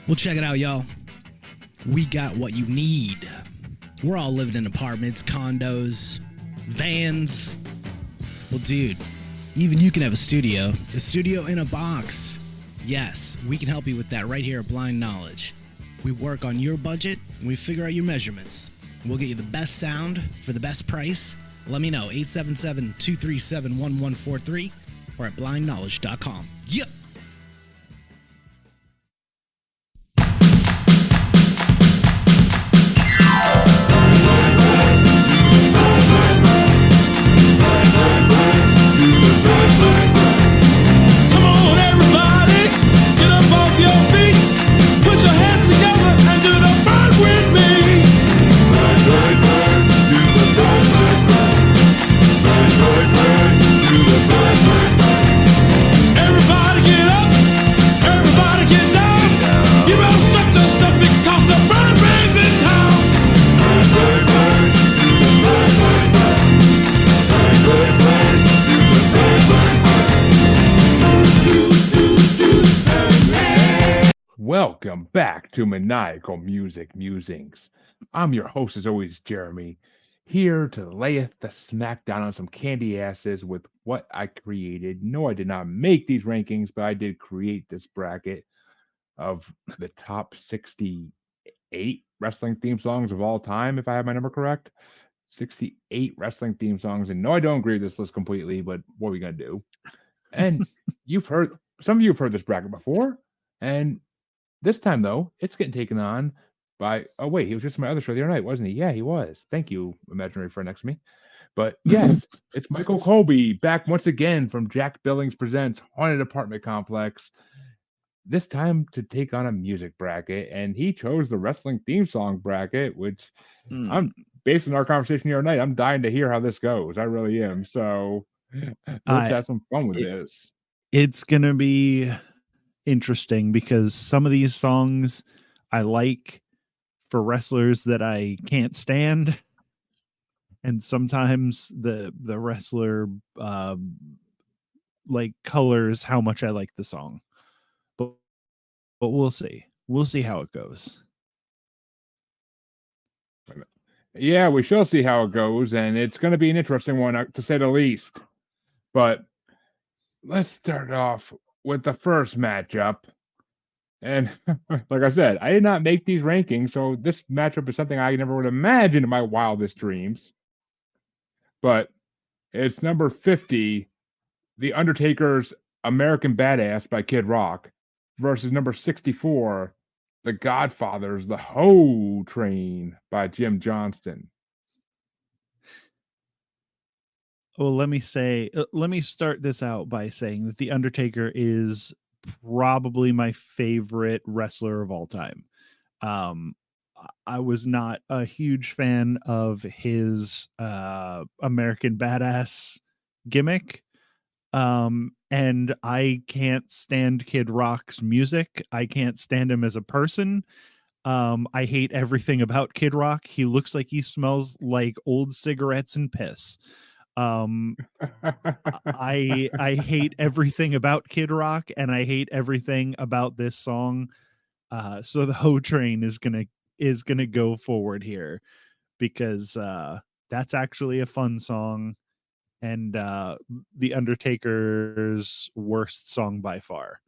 Well, check it out, y'all. We got what you need. We're all living in apartments, condos, vans. Well, dude, even you can have a studio in a box. Yes, we can help you with that right here at Blind Knowledge. We work on your budget and we figure out your measurements. We'll get you the best sound for the best price. Let me know, 877-237-1143 or at blindknowledge.com. Yep. Come on, everybody, get up off your feet. Put your hands together and do the bird with me. Bird, bird, bird, do the bird, bird, bird. Bird, bird, bird, do the bird, bird, bird. Everybody get up, everybody get down. You better stretch your stuff because the bird rings in town. Bird, bird, bird, do the bird, bird, bird. Bird, bird, bird, do the bird, bird, bird. Welcome back to Maniacal Music Musings. I'm your host, as always, Jeremy, here to lay the smackdown on some candy asses with what I created. No, I did not make these rankings, but I did create this bracket of the top 68 wrestling theme songs of all time, if I have my number correct. 68 wrestling theme songs. And no, I don't agree with this list completely, but what are we going to do? And some of you have heard this bracket before, and this time, though, it's getting taken on by... Oh, wait, he was just on my other show the other night, wasn't he? Yeah, he was. Thank you, imaginary friend next to me. But yes, it's Michael Colby back once again from Jack Billings Presents Haunted Apartment Complex. This time to take on a music bracket, and he chose the wrestling theme song bracket, which I'm, based on our conversation the other night, I'm dying to hear how this goes. I really am. So let's have some fun with this. It's going to be interesting because some of these songs I like for wrestlers that I can't stand, and sometimes the wrestler like colors how much I like the song, but we'll see how it goes. Yeah, we shall see how it goes, and it's going to be an interesting one, to say the least. But let's start off with the first matchup. And like I said, I did not make these rankings, so this matchup is something I never would imagine in my wildest dreams. But it's number 50, The Undertaker's American Badass by Kid Rock, versus number 64, The Godfather's The Ho Train by Jim Johnston. Well, let me start this out by saying that The Undertaker is probably my favorite wrestler of all time. I was not a huge fan of his American Badass gimmick. And I can't stand Kid Rock's music. I can't stand him as a person. I hate everything about Kid Rock. He looks like he smells like old cigarettes and piss. I hate everything about Kid Rock, and I hate everything about this song. So the Ho Train is gonna go forward here because that's actually a fun song, and The Undertaker's worst song by far.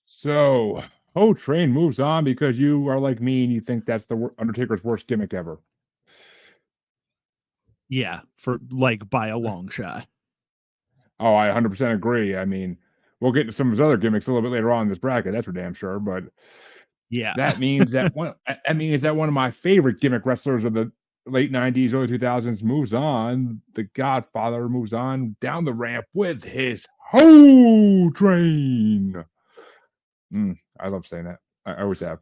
So Ho Train moves on because you are like me and you think that's the Undertaker's worst gimmick ever. Yeah, for like by a long shot. Oh, I 100% agree. I mean, we'll get to some of his other gimmicks a little bit later on in this bracket. That's for damn sure. But yeah, that means that one of my favorite gimmick wrestlers of the late 90s, early 2000s moves on. The Godfather moves on down the ramp with his Ho Train. I love saying that. I always have.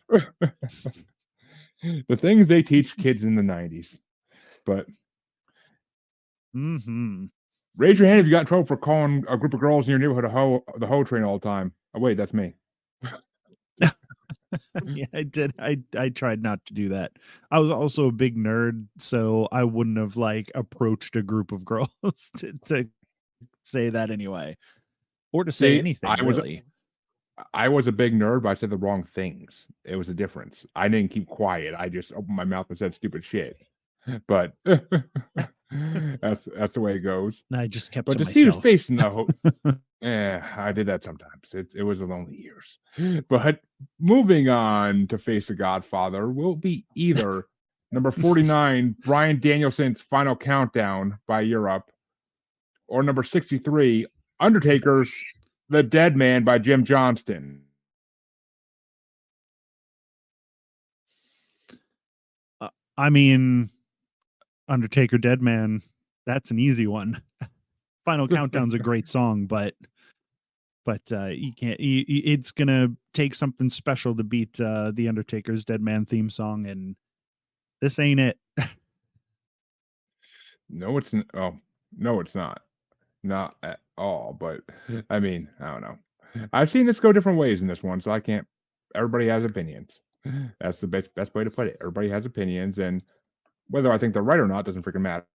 The things they teach kids in the 90s. But raise your hand if you got in trouble for calling a group of girls in your neighborhood the Ho Train all the time. Oh, wait, that's me. Yeah, I did. I tried not to do that. I was also a big nerd, so I wouldn't have like approached a group of girls to say that anyway, or to say anything really. I was a big nerd, but I said the wrong things. It was a difference. I didn't keep quiet. I just opened my mouth and said stupid shit. But that's the way it goes. I just kept But to to see his myself. face in the I did that sometimes. It was a lonely years. But moving on to face the Godfather will be either number 49, Brian Danielson's Final Countdown by Europe, or number 63, Undertaker's The Dead Man by Jim Johnston. I mean, Undertaker Dead Man, that's an easy one. Final Countdown's a great song, but you can't. It's gonna take something special to beat the Undertaker's Dead Man theme song, and this ain't it. No, it's oh, no, it's not. Not at all. But I mean, I don't know. I've seen this go different ways in this one, so I can't. Everybody has opinions. That's the best way to put it. Everybody has opinions, and whether I think they're right or not doesn't freaking matter.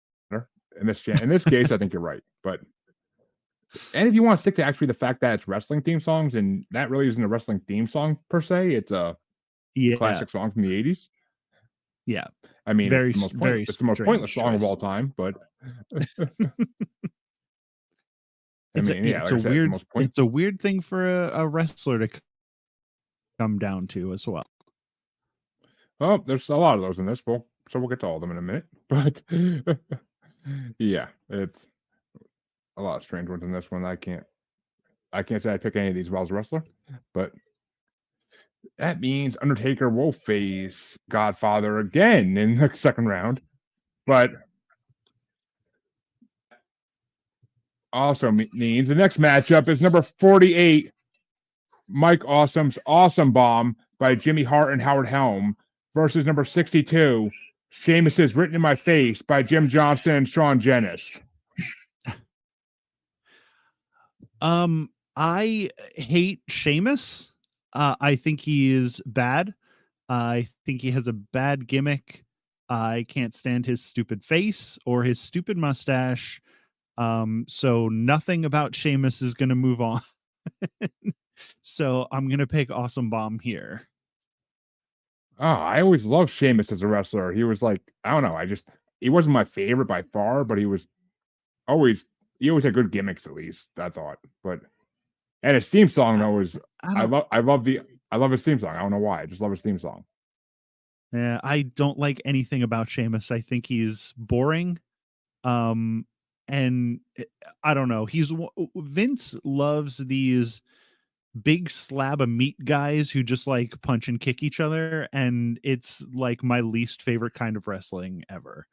In this case, I think you're right. But and if you want to stick to actually the fact that it's wrestling theme songs, and that really isn't a wrestling theme song per se, it's a Yeah, classic song from the '80s. yeah. I mean, Very, it's the most pointless strange song of choice. all time, but It's it's a weird thing for a wrestler to come down to as well. Oh, there's a lot of those in this. So we'll get to all of them in a minute. But yeah, it's a lot of strange ones in this one. I can't say I pick any of these if I was a wrestler, but that means Undertaker will face Godfather again in the second round. But also means the next matchup is number 48, Mike Awesome's Awesome Bomb by Jimmy Hart and Howard Helm versus number 62, Sheamus's Written in My Face by Jim Johnston and Sean Jenness. I hate Sheamus. I think he is bad. I think he has a bad gimmick. I can't stand his stupid face or his stupid mustache. So nothing about Sheamus is going to move on. So I'm going to pick Awesome Bomb here. Oh, I always loved Sheamus as a wrestler. He was like, I don't know, he wasn't my favorite by far, but he always had good gimmicks at least, I thought. But and his theme song though is I love his theme song. I don't know why. I just love his theme song. Yeah, I don't like anything about Sheamus. I think he's boring. And I don't know. Vince loves these big slab of meat guys who just like punch and kick each other, and it's like my least favorite kind of wrestling ever.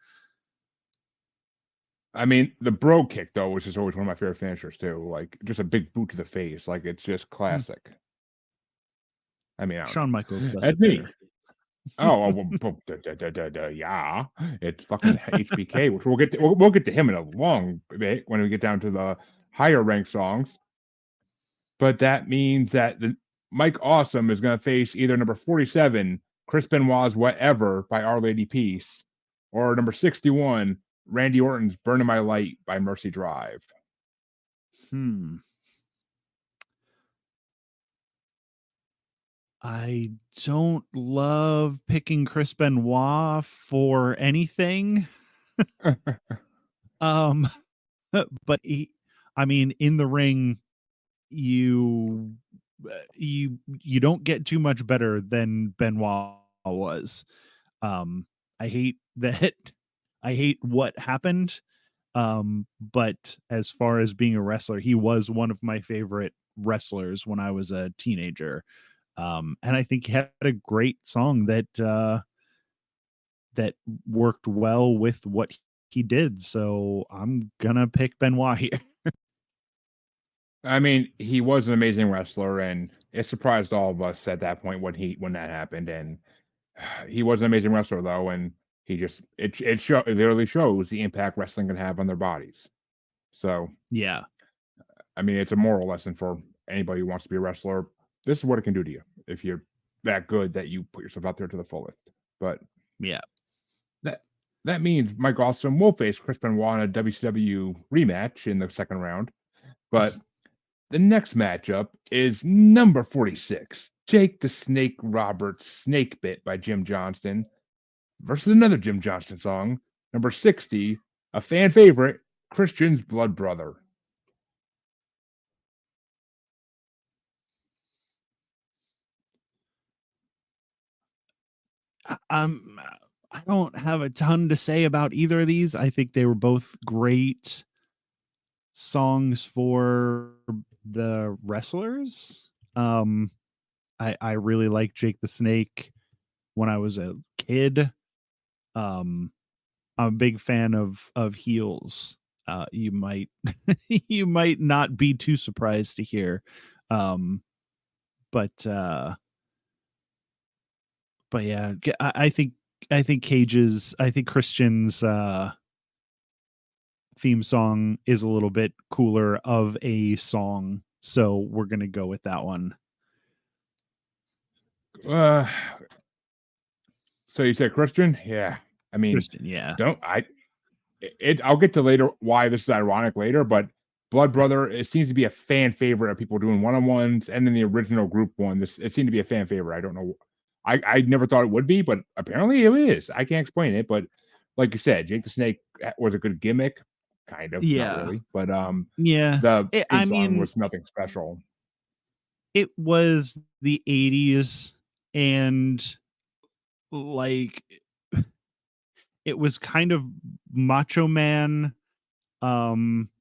I mean, the bro kick though, which is always one of my favorite finishers too. Like just a big boot to the face. Like it's just classic. I mean, Shawn Michaels does That's it me. better. Oh, yeah. It's fucking HBK, which we'll get to him in a long bit when we get down to the higher ranked songs. But that means that Mike Awesome is going to face either number 47, Chris Benoit's Whatever by Our Lady Peace, or number 61, Randy Orton's Burning My Light by Mercy Drive. I don't love picking Chris Benoit for anything. But I mean, in the ring, you don't get too much better than Benoit was. I hate that. I hate what happened. But as far as being a wrestler, he was one of my favorite wrestlers when I was a teenager. And I think he had a great song that worked well with what he did. So I'm gonna pick Benoit here. I mean, he was an amazing wrestler, and it surprised all of us at that point when that happened. And he was an amazing wrestler though, and it literally shows the impact wrestling can have on their bodies. So Yeah. I mean, it's a moral lesson for anybody who wants to be a wrestler. This is what it can do to you if you're that good that you put yourself out there to the fullest. But yeah, that means Mike Awesome will face Chris Benoit in a WCW rematch in the second round. But The next matchup is number 46, Jake the Snake Roberts Snake Bit by Jim Johnston versus another Jim Johnston song, number 60, a fan favorite, Christian's Blood Brother. I don't have a ton to say about either of these. I think they were both great songs for the wrestlers. I really like Jake the Snake when I was a kid. I'm a big fan of Heels. You might you might not be too surprised to hear. But yeah, I think Christian's theme song is a little bit cooler of a song, so we're gonna go with that one. So you said Christian? Yeah. I mean, Christian, yeah. I'll get to later why this is ironic later, but Blood Brother, it seems to be a fan favorite of people doing one-on-ones, and in the original group one, it seemed to be a fan favorite. I don't know. I never thought it would be, but apparently it is. I can't explain it, but like you said, Jake the Snake was a good gimmick, kind of, Yeah. not really. But Yeah. the theme song was nothing special. It was the 80s, and like it was kind of Macho Man and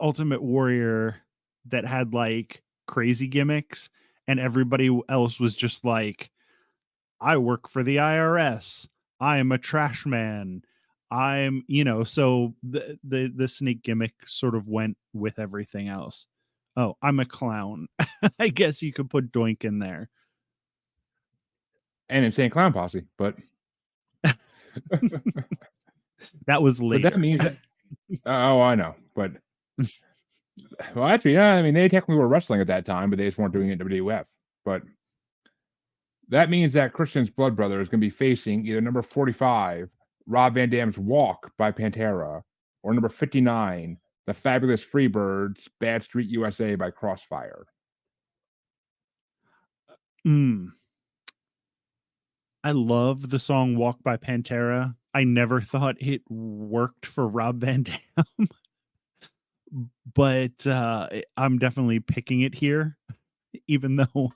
Ultimate Warrior that had like crazy gimmicks, and everybody else was just like, I work for the IRS, I am a trash man, I'm, so the snake gimmick sort of went with everything else. Oh, I'm a clown. I guess you could put Doink in there. And Insane Clown Posse, but that was later. But that means that oh, I know. But well, actually, yeah, I mean, they technically were wrestling at that time, but they just weren't doing it in WWF. But that means that Christian's Blood Brother is going to be facing either number 45, Rob Van Dam's Walk by Pantera, or number 59, The Fabulous Freebirds, Bad Street USA by Crossfire. I love the song Walk by Pantera. I never thought it worked for Rob Van Dam. But I'm definitely picking it here, even though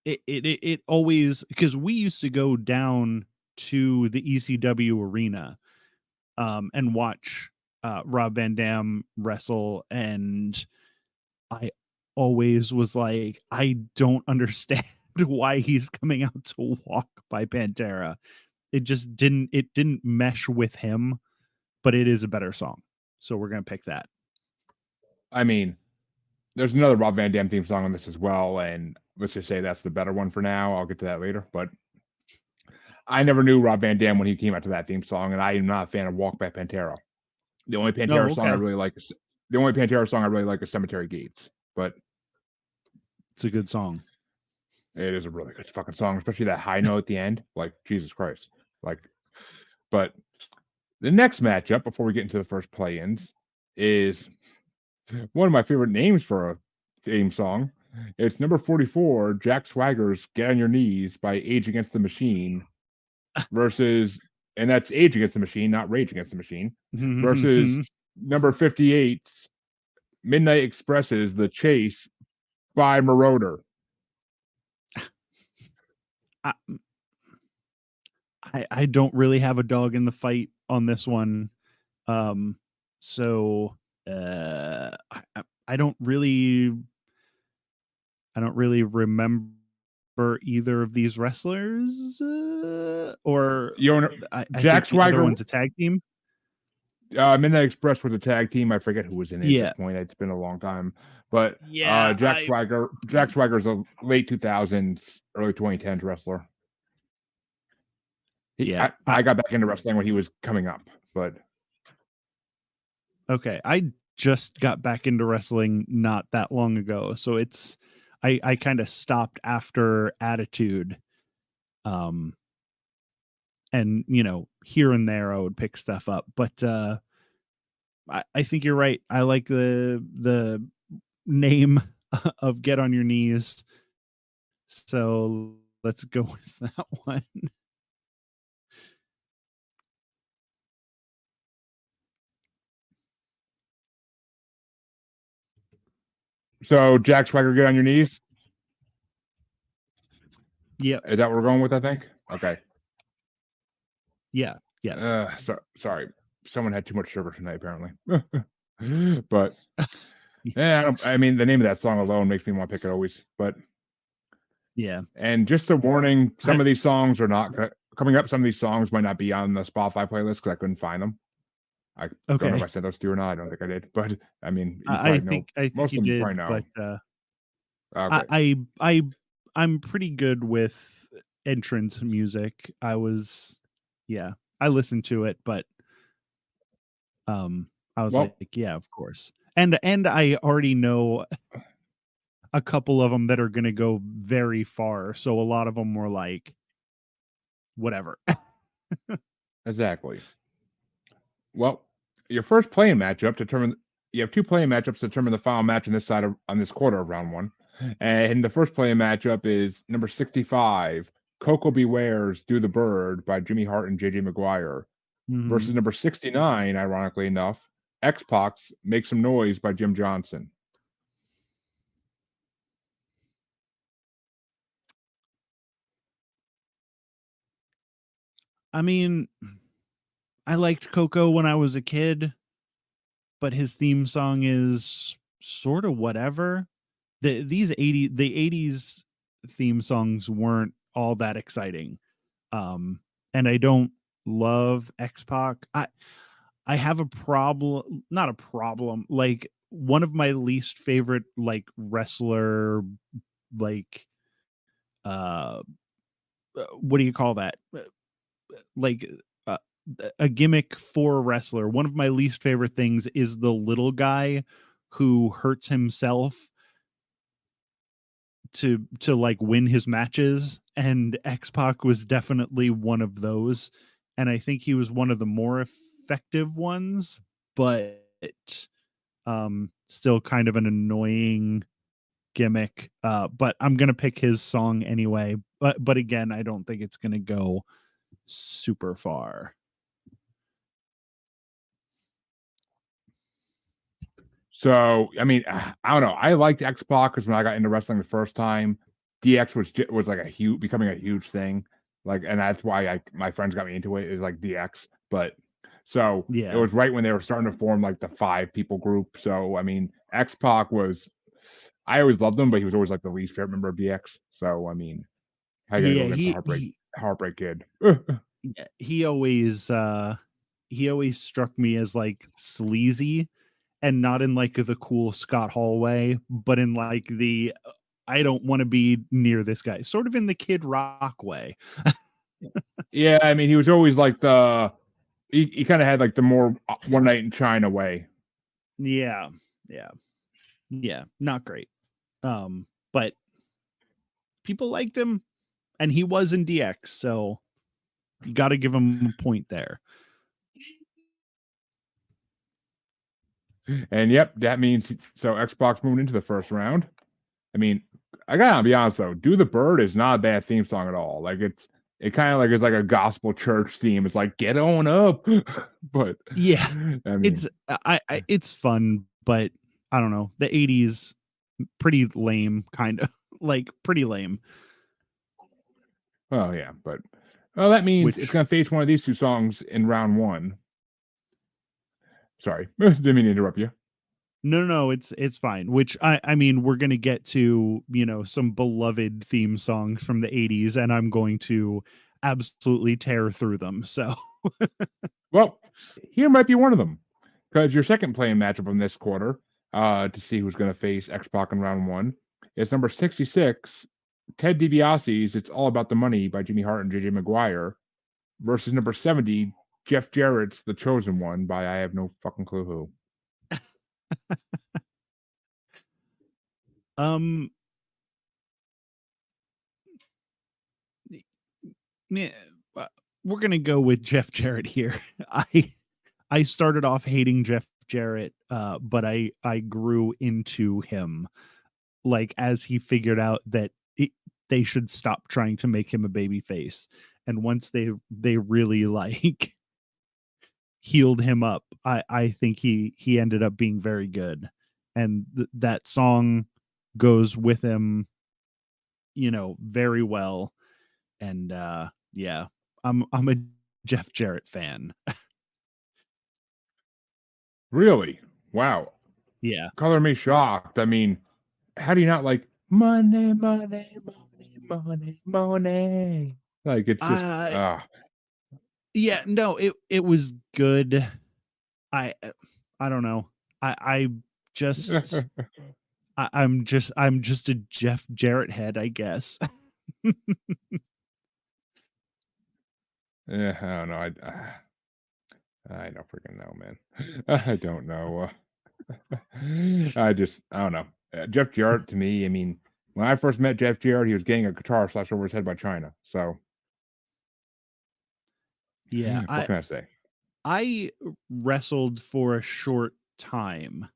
it always, because we used to go down to the ECW arena and watch Rob Van Dam wrestle, and I always was like, I don't understand why he's coming out to Walk by Pantera. It just didn't mesh with him, but it is a better song, so we're gonna pick that. I mean, there's another Rob Van Dam theme song on this as well, and let's just say that's the better one for now. I'll get to that later, but I never knew Rob Van Dam when he came out to that theme song, and I am not a fan of Walk by Pantera. The only Pantera song I really like is Cemetery Gates, but it's a good song. It is a really good fucking song, especially that high note at the end. Like, Jesus Christ. But the next matchup before we get into the first play-ins is one of my favorite names for a theme song. It's number 44, Jack Swagger's Get on Your Knees by Age Against the Machine versus, and that's Age Against the Machine, not Rage Against the Machine, versus number 58's Midnight Express's The Chase by Marauder. I don't really have a dog in the fight on this one. So I don't really remember either of these wrestlers, or Jack Swagger. One's a tag team. Midnight Express was a tag team. I forget who was in it at this point. It's been a long time. But Jack Swagger's a late 2000s, early 2010s wrestler. I got back into wrestling when he was coming up, but okay, I just got back into wrestling not that long ago, so it's I kind of stopped after Attitude, and here and there I would pick stuff up, but I think you're right. I like the name of Get on Your Knees. So let's go with that one. So Jack Swagger, Get on Your Knees. Yep. Is that what we're going with? I think. Okay. Yeah. Yes. Sorry. Someone had too much sugar tonight, apparently. But yeah, I mean, the name of that song alone makes me want to pick it always. But yeah. And just a warning: some of these songs are not coming up. Some of these songs might not be on the Spotify playlist because I couldn't find them. I don't know if I sent those to you or not. I don't think I did. But I mean, I think most you of them did, probably know. But okay. I'm pretty good with entrance music. I listened to it, but I was like, yeah, of course. And I already know a couple of them that are going to go very far. So a lot of them were like, whatever. Exactly. Well, your first playing matchup you have two playing matchups to determine the final match on this quarter of round one. And the first playing matchup is number 65, Coco Beware's Do the Bird by Jimmy Hart and JJ McGuire versus number 69, ironically enough, X-Pac's Make Some Noise by Jim Johnson. I mean, I liked Coco when I was a kid, but his theme song is sort of whatever. The 80s theme songs weren't all that exciting. And I don't love X-Pac. I have a problem, not a problem, like one of my least favorite like wrestler, like what do you call that? Like uh, a gimmick for a wrestler. One of my least favorite things is the little guy who hurts himself to like win his matches, and X-Pac was definitely one of those, and I think he was one of the more effective ones, but still kind of an annoying gimmick. But I'm gonna pick his song anyway, but again, I don't think it's gonna go super far. So, I mean, I don't know. I liked X-Pac because when I got into wrestling the first time, DX was like becoming a huge thing. Like, and that's why my friends got me into it. Is like DX, but so it was right when they were starting to form like the 5 people group. So, I mean, X-Pac I always loved him, but he was always like the least favorite member of DX. So, I mean, I gotta go against the Heartbreak Kid. Yeah, he always struck me as like sleazy, and not in like the cool Scott Hall way, but in like the I don't want to be near this guy, sort of in the Kid Rock way. Yeah, I mean, he was always like he kind of had like the more One Night in China way. Yeah, not great. But people liked him, and he was in DX, so you got to give him a point there. And yep, that means so Xbox moving into the first round. I mean, I gotta be honest though, Do the Bird is not a bad theme song at all. Like it kind of like is like a gospel church theme. It's like get on up, but yeah, I mean, it's fun, but I don't know. The 80s, pretty lame, kind of like pretty lame. Oh yeah, but that means it's gonna face one of these two songs in round one. Sorry, didn't mean to interrupt you. No, it's fine. Which I mean, we're gonna get to some beloved theme songs from the 80s, and I'm going to absolutely tear through them. So, well, here might be one of them because your second playing matchup in this quarter to see who's going to face X-Pac in round one is number 66, Ted DiBiase's "It's All About the Money" by Jimmy Hart and JJ McGuire versus number 70, Jeff Jarrett's "The Chosen One" by I have no fucking clue who. Yeah, we're gonna go with Jeff Jarrett here. I started off hating Jeff Jarrett, but I grew into him, like, as he figured out that they should stop trying to make him a baby face, and once they really like healed him up, I think he ended up being very good, and that song goes with him, very well. And yeah, I'm a Jeff Jarrett fan. Really? Wow. Yeah. Color me shocked. I mean, how do you not like money, money, money, money, money? Like it's just Uh yeah, no, it was good. I I don't know. I just I'm just a Jeff Jarrett head, I guess. yeah, I don't know. I don't freaking know, man. I don't know. I don't know. Jeff Jarrett to me, I mean, when I first met Jeff Jarrett, he was getting a guitar slashed over his head by China. So Yeah, what can I say? I wrestled for a short time.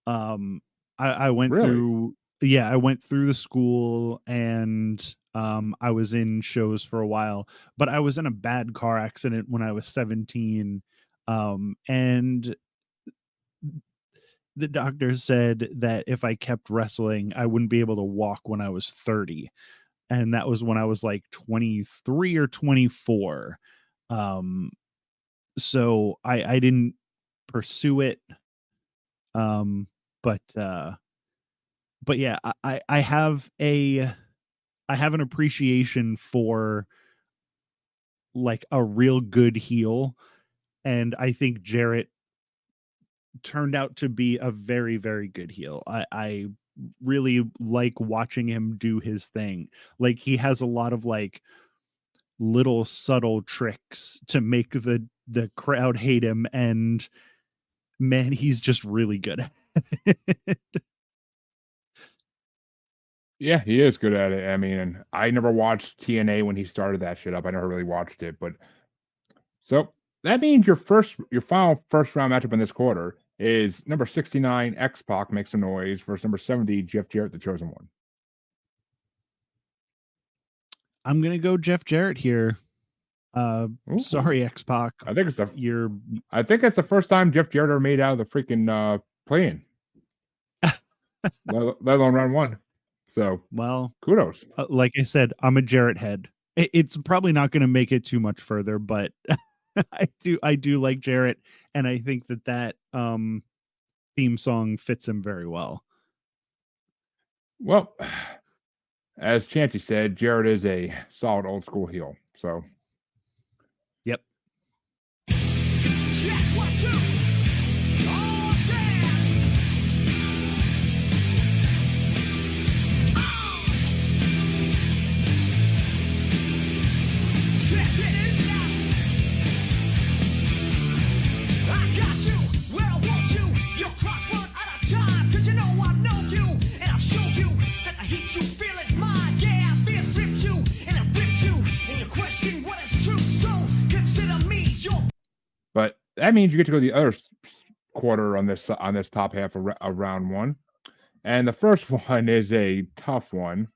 Um, I went Really? through, yeah, I went through the school, and I was in shows for a while, but I was in a bad car accident when I was 17. And the doctor said that if I kept wrestling, I wouldn't be able to walk when I was 30. And that was when I was like 23 or 24. Um, so I didn't pursue it. Um, but yeah, I have an appreciation for like a real good heel, and I think Jarrett turned out to be a very, very good heel. I really like watching him do his thing. Like, he has a lot of like little subtle tricks to make the crowd hate him, and man, he's just really good at it. Yeah, he is good at it. I mean, and I never watched TNA when he started that shit up. I never really watched it, but so that means your final first round matchup in this quarter is number 69 X Pac makes a noise versus number 70 Jeff Jarrett, the chosen one. I'm gonna go Jeff Jarrett here. Ooh. Sorry, X Pac. I think it's the You're I think that's the first time Jeff Jarrett ever made out of the freaking play-in, let alone round one. So well, kudos. like I said, I'm a Jarrett head. It's probably not going to make it too much further, but I do like Jarrett, and I think that theme song fits him very well. Well, as Chancey said, Jarrett is a solid old school heel. So Yep. Check 1, 2. Oh, damn. Check this out. I got you where I want you. Your cross run out of time, 'cause you know I know you, and I'll show you that the heat you feel is mine. Yeah, I feel ripped you, and I ripped you, and you question what is true. So consider me your. but that means you get to go to the other quarter on this top half of round one. And the first one is a tough one.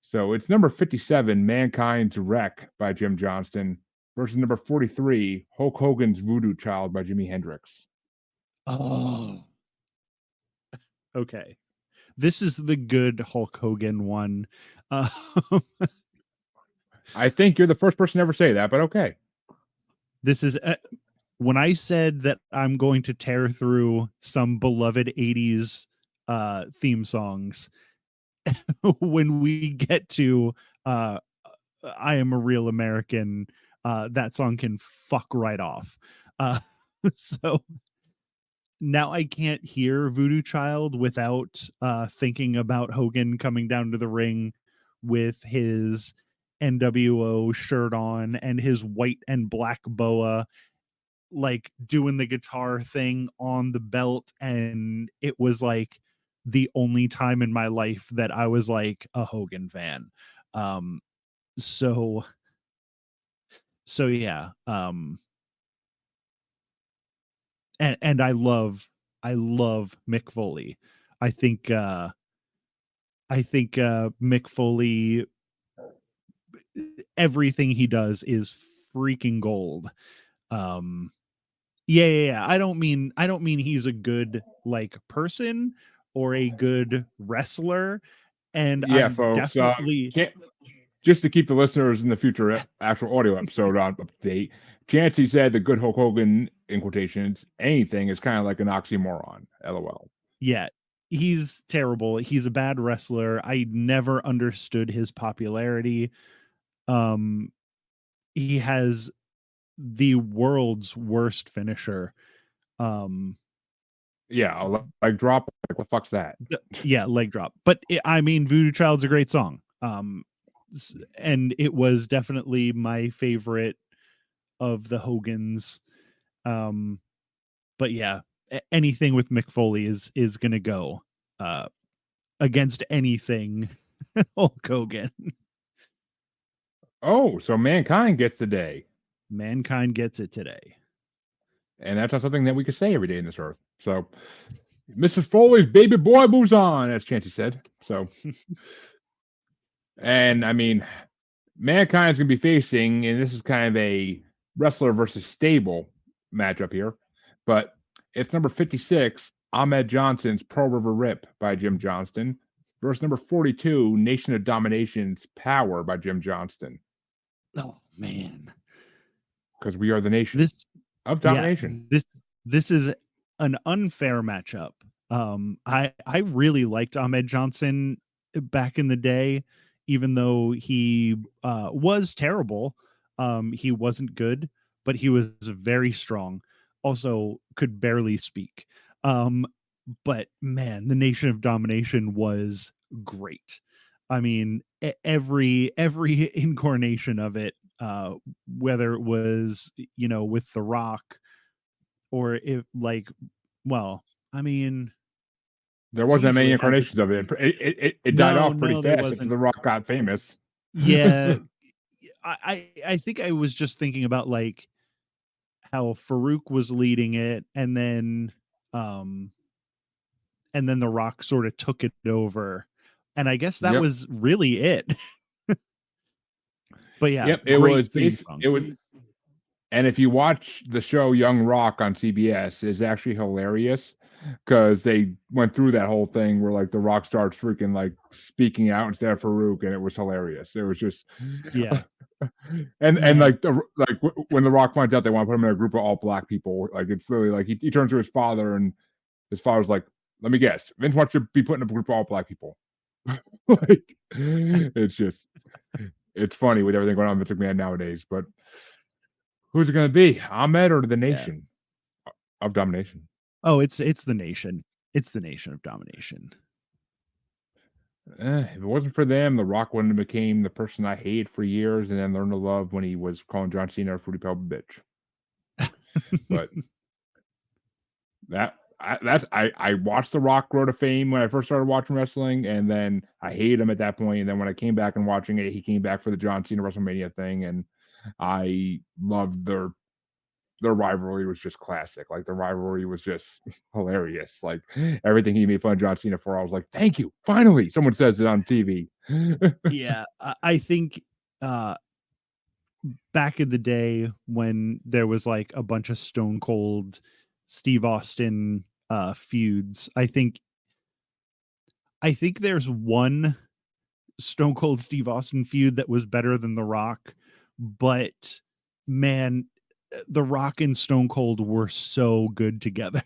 So it's number 57, Mankind's Wreck by Jim Johnston versus number 43, Hulk Hogan's Voodoo Child by Jimi Hendrix. Oh. Okay. This is the good Hulk Hogan one. I think you're the first person to ever say that, but okay. This is when I said that I'm going to tear through some beloved 80s theme songs. When we get to I Am a Real American, that song can fuck right off. So now I can't hear Voodoo Child without thinking about Hogan coming down to the ring with his NWO shirt on and his white and black boa, like doing the guitar thing on the belt. And it was like the only time in my life that I was like a Hogan fan. So So yeah, and I love Mick Foley. I think Mick Foley, everything he does is freaking gold. Yeah. I don't mean he's a good like person or a good wrestler, and Yeah, I'm folks. definitely Just to keep the listeners in the future actual audio episode on up to date, Chancey said the good Hulk Hogan, in quotations, anything is kind of like an oxymoron. LOL. yeah, he's terrible. He's a bad wrestler. I never understood his popularity. He has the world's worst finisher. Yeah, like drop. Like, what the fuck's that? Yeah, leg drop. But I mean, Voodoo Child's a great song. And it was definitely my favorite of the Hogans. But yeah, anything with Mick Foley is gonna go against anything Hulk Hogan. Oh, so Mankind gets the day. Mankind gets it today. And that's not something that we could say every day in this earth. So Mrs. Foley's baby boy moves on, as Chancey said. So, and I mean, Mankind's going to be facing, and this is kind of a wrestler versus stable matchup here, but it's number 56, Ahmed Johnson's Pearl River Rip by Jim Johnston, versus number 42, Nation of Domination's Power by Jim Johnston. Oh man, because we are the nation of domination. Yeah, this is an unfair matchup. I really liked Ahmed Johnson back in the day, even though he was terrible. He wasn't good, but he was very strong. Also, could barely speak. But man, the Nation of Domination was great. I mean, every incarnation of it, whether it was with The Rock, or if like, well, I mean, there wasn't that many incarnations of it. It died off pretty fast after The Rock got famous. Yeah, I think I was just thinking about like how Farouk was leading it, and then The Rock sort of took it over, and I guess that was really it. But yeah, it was and if you watch the show Young Rock on CBS, it's actually hilarious because they went through that whole thing where like The Rock starts freaking like speaking out instead of Farouk, and it was hilarious. It was just and like when The Rock finds out they want to put him in a group of all black people, like it's literally like he turns to his father, and his father's like, "Let me guess, Vince wants you to be put in a group of all black people." Like it's funny with everything going on with Vince McMahon nowadays, but who's it going to be, Ahmed or the Nation of Domination? Oh, it's the Nation. It's the Nation of Domination. If it wasn't for them, The Rock wouldn't have became the person I hated for years, and then learned to love when he was calling John Cena a fruity pebble bitch. But I watched The Rock grow to fame when I first started watching wrestling, and then I hated him at that point. And then when I came back and watching it, he came back for the John Cena WrestleMania thing, and I loved their rivalry. Was just classic. Like the rivalry was just hilarious. Like everything he made fun of John Cena for, I was like, thank you. Finally, someone says it on TV. Yeah, I think back in the day when there was like a bunch of Stone Cold Steve Austin feuds, I think there's one Stone Cold Steve Austin feud that was better than The Rock, but man, The Rock and Stone Cold were so good together.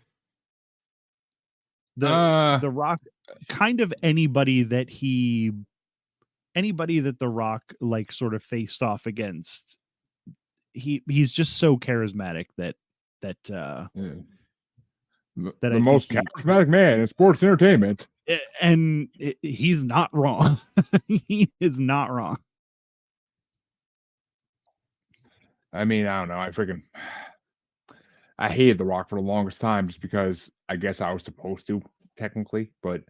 The Rock, kind of anybody that The Rock like sort of faced off against, he's just so charismatic that the most charismatic man in sports entertainment. And he's not wrong. He is not wrong. I mean, I don't know. I hated The Rock for the longest time just because I guess I was supposed to, technically. But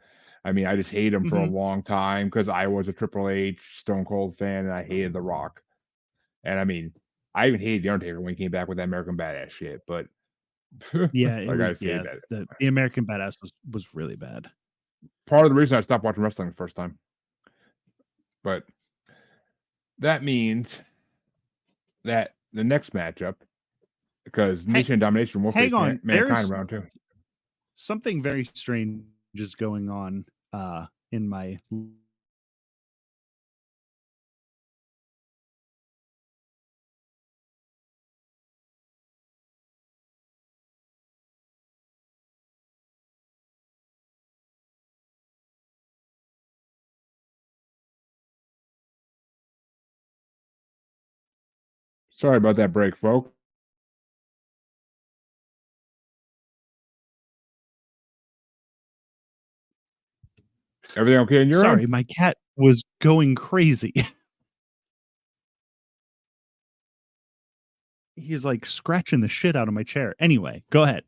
I mean, I just hated him for a long time because I was a Triple H Stone Cold fan, and I hated The Rock. And I mean, I even hated the Undertaker when he came back with that American Badass shit, but Yeah, I it gotta was. say Yeah, that the American Badass was really bad. part of the reason I stopped watching wrestling the first time. But that means that the next matchup, because Hey, Nation of Domination will face hang on, Mankind there's round 2. something very strange is going on in my. Sorry about that break, folks. Everything okay in your Sorry, end? my cat was going crazy. He's like scratching the shit out of my chair. Anyway, go ahead.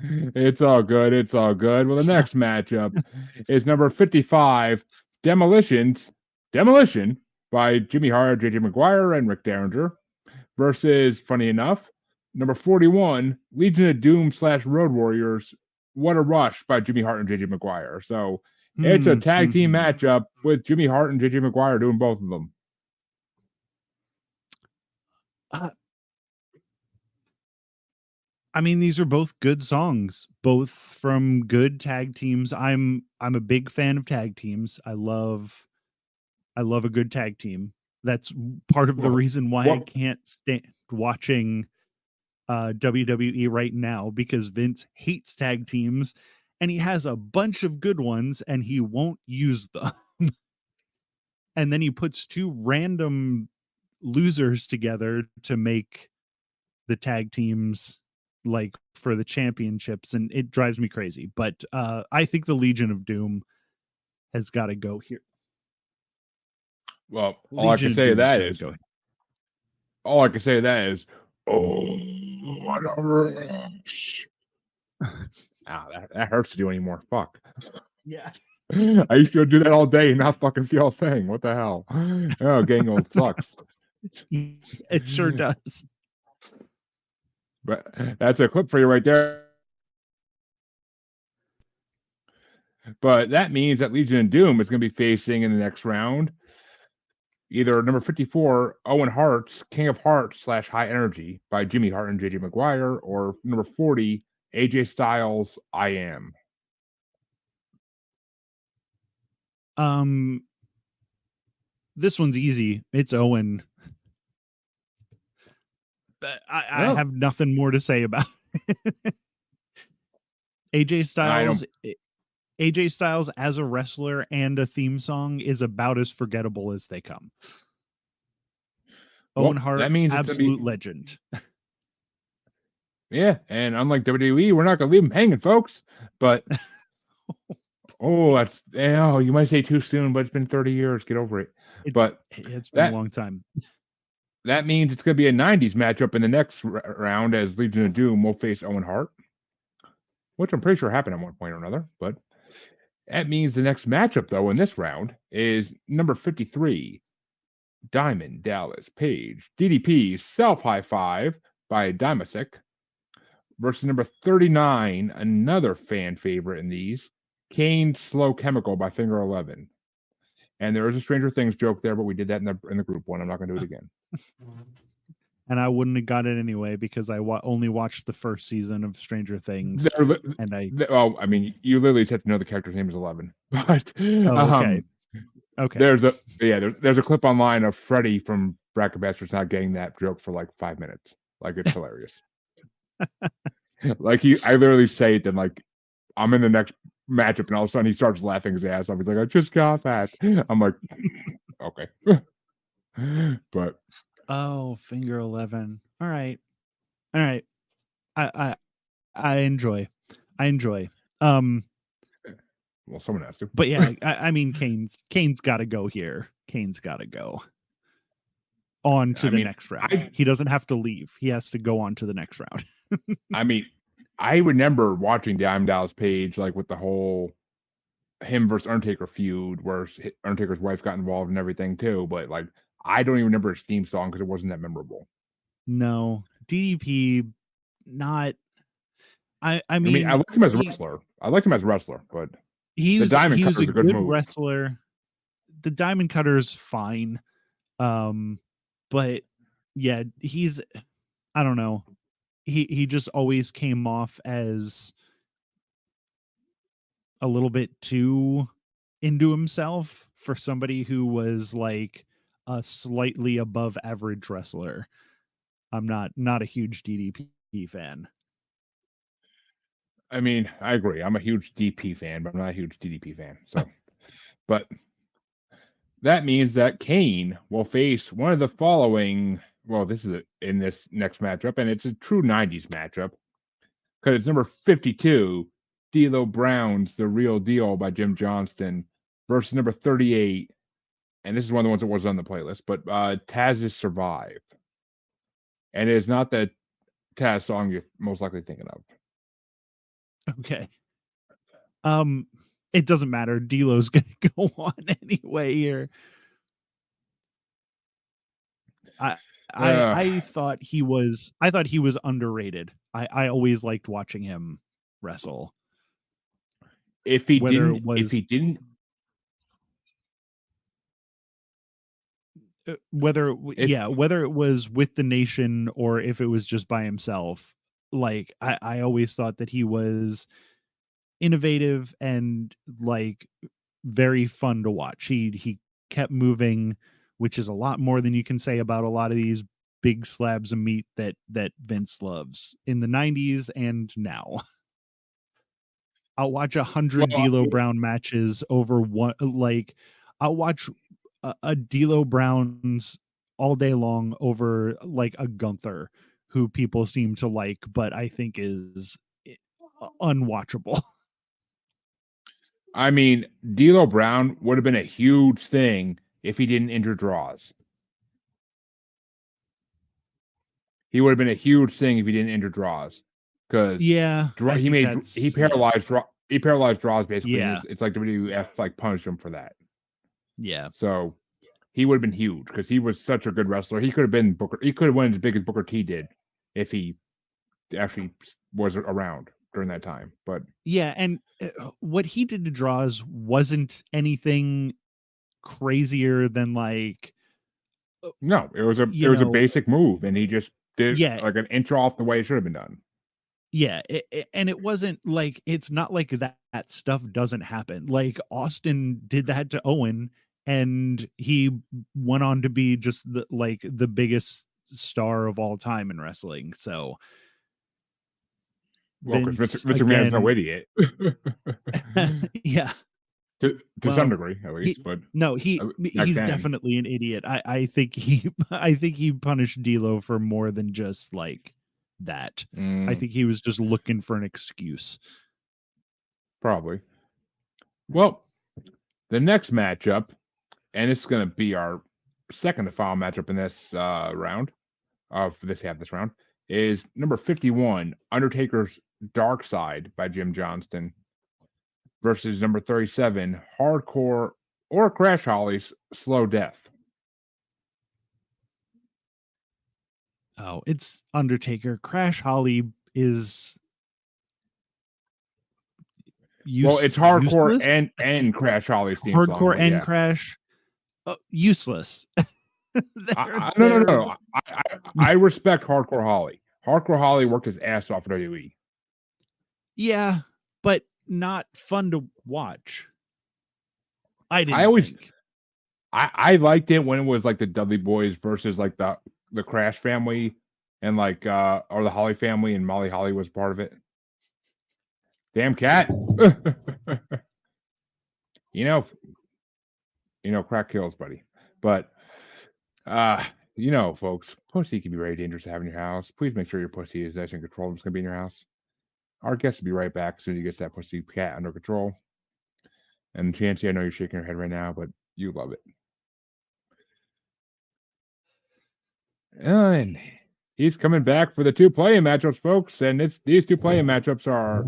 It's all good. It's all good. Well, the next matchup is number 55, Demolition by Jimmy Hart, JJ McGuire, and Rick Derringer versus, funny enough, number 41, Legion of Doom / Road Warriors, What a Rush by Jimmy Hart and JJ McGuire. So it's a tag team matchup with Jimmy Hart and JJ McGuire doing both of them. I mean, these are both good songs, both from good tag teams. I'm a big fan of tag teams. I love a good tag team. That's part of the reason why I can't stand watching WWE right now, because Vince hates tag teams and he has a bunch of good ones and he won't use them. And then he puts two random losers together to make the tag teams like for the championships, and it drives me crazy. But I think the Legion of Doom has got to go here. Well, all I can say to that is, oh, what a rush. That hurts to do anymore. Fuck. Yeah. I used to do that all day and not fucking feel a thing. What the hell? Oh, getting old sucks. It sure does. But that's a clip for you right there. But that means that Legion of Doom is going to be facing in the next round either number 54, Owen Hart's King of Hearts / High Energy by Jimmy Hart and JJ McGuire, or number 40, AJ Styles, I Am. This one's easy. It's Owen. I have nothing more to say about it. AJ Styles as a wrestler and a theme song is about as forgettable as they come. Owen Hart, that means absolute legend. Yeah, and unlike WWE, we're not going to leave him hanging, folks. But you might say too soon, but it's been 30 years. Get over it. It's been a long time. That means it's going to be a 90s matchup in the next round, as Legion of Doom will face Owen Hart, which I'm pretty sure happened at one point or another. But that means the next matchup, though, in this round is number 53, Diamond Dallas Page, DDP's Self High Five by Dimasic, versus number 39, another fan favorite in these, Kane's Slow Chemical by Finger 11. And there is a Stranger Things joke there, but we did that in the group one. I'm not going to do it again. And I wouldn't have got it anyway because I only watched the first season of Stranger Things. I mean, you literally just have to know the character's name is 11. But okay. There's a clip online of Freddy from Bracket Bastards not getting that joke for like 5 minutes. Like, it's hilarious. Like, I literally say it, then like I'm in the next matchup, and all of a sudden he starts laughing his ass off. He's like, I just got that. I'm like, okay. But Finger 11. All right. I enjoy. Well, someone has to. But yeah, I mean, Kane's got to go here. Kane's got to go on to the next round. He doesn't have to leave. He has to go on to the next round. I mean, I remember watching Diamond Dallas Page, like with the whole him versus Undertaker feud, where Undertaker's wife got involved and everything too. But like, I don't even remember his theme song because it wasn't that memorable. No, DDP, not. I mean, I mean, liked him as a wrestler. I liked him as a wrestler, but he the was Diamond he Cutter was a is a good good move. wrestler. The Diamond Cutter's fine, but yeah, I don't know. He just always came off as a little bit too into himself for somebody who was like a slightly above average wrestler. I'm not a huge DDP fan. I mean, I agree. I'm a huge DP fan, but I'm not a huge DDP fan. So, but that means that Kane will face one of the following. Well, this is in this next matchup, and it's a true 90s matchup because it's number 52, D'Lo Brown's The Real Deal by Jim Johnston versus number 38, and this is one of the ones that was on the playlist, but Taz's Survive. And it is not the Taz song you're most likely thinking of. Okay. It doesn't matter. D'Lo's gonna go on anyway here. I thought he was underrated. I always liked watching him wrestle. If he Whether didn't whether it was with the Nation or if it was just by himself, like I always thought that he was innovative and like very fun to watch. He kept moving, which is a lot more than you can say about a lot of these big slabs of meat that Vince loves in the 90s and now. I'll watch 100 D'Lo Brown matches over one. Like I'll watch a D'Lo Brown's all day long over like a Gunther, who people seem to like, but I think is unwatchable. I mean, D'Lo Brown would have been a huge thing if he didn't injure Draws. He would have been a huge thing if he didn't injure Draws, because he paralyzed Draws basically. Yeah. It's like WWF like punished him for that. Yeah. So he would have been huge because he was such a good wrestler. He could have been Booker. He could have won as big as Booker T did if he actually was around during that time. But yeah, and what he did to Draws wasn't anything crazier than like. No, it was a basic move, and he just did like an inch off the way it should have been done. Yeah, and it wasn't like, it's not like that stuff doesn't happen. Like Austin did that to Owen, and he went on to be just the biggest star of all time in wrestling. So, well, because Vince McMahon's no idiot. Yeah. To some degree, at least, but no, he's definitely an idiot. I think he punished D'Lo for more than just like that. I think he was just looking for an excuse. Probably. Well, the next matchup, and it's going to be our second to final matchup in this round of this round, is number 51, Undertaker's Dark Side by Jim Johnston, versus number 37, Hardcore or Crash Holly's Slow Death. Oh, it's Undertaker. Crash Holly is well, it's Hardcore and Crash Holly's theme song. Hardcore and Crash, useless. No. I respect Hardcore Holly. Hardcore Holly worked his ass off for WWE. Yeah, but not fun to watch. I liked it when it was like the Dudley Boys versus like the Crash family and like or the Holly family, and Molly Holly was part of it. Damn cat. you know crack kills, buddy. But folks, pussy can be very dangerous to have in your house. Please make sure your pussy is actually in control of what's going to be in your house. Our guest will be right back as soon as he gets that pussy cat under control. And Chancey, I know you're shaking your head right now, but you love it. And he's coming back for the two play-in matchups, folks. And these two play-in matchups are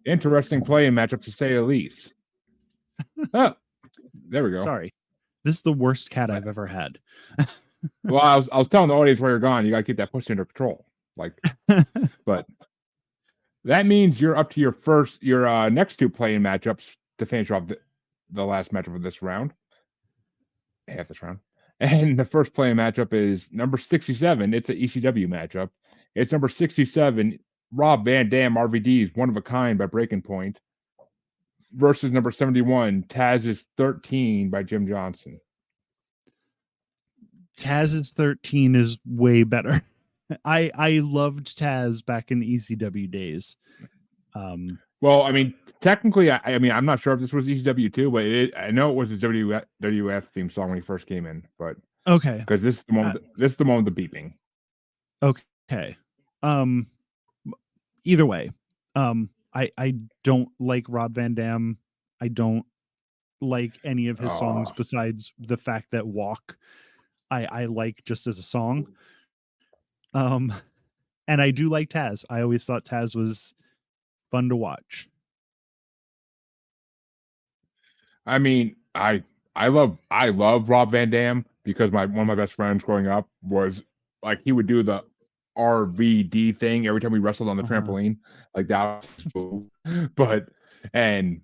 interesting play-in matchups, to say the least. Oh, there we go. Sorry. This is the worst cat I've ever had. Well, I was telling the audience where you're gone. You got to keep that pussy under control. Like, but that means you're up to your next two playing matchups to finish off the last matchup of this round, half this round. And the first playing matchup is number 67. It's an ECW matchup. It's number 67, Rob Van Dam RVD's One of a Kind by Breaking Point versus number 71, Taz's 13 by Jim Johnson. Taz's 13 is way better. I loved Taz back in the ECW days. Well, I mean, technically, I mean, I'm not sure if this was ECW too, but I know it was his WWF theme song when he first came in. But okay, because this is the moment, this is the moment of the beeping. Okay. Either way, I don't like Rob Van Dam. I don't like any of his songs besides the fact that Walk I like just as a song. And I do like Taz. I always thought Taz was fun to watch. I mean, I love Rob Van Dam because one of my best friends growing up was like he would do the RVD thing every time we wrestled on the trampoline. Like that was but and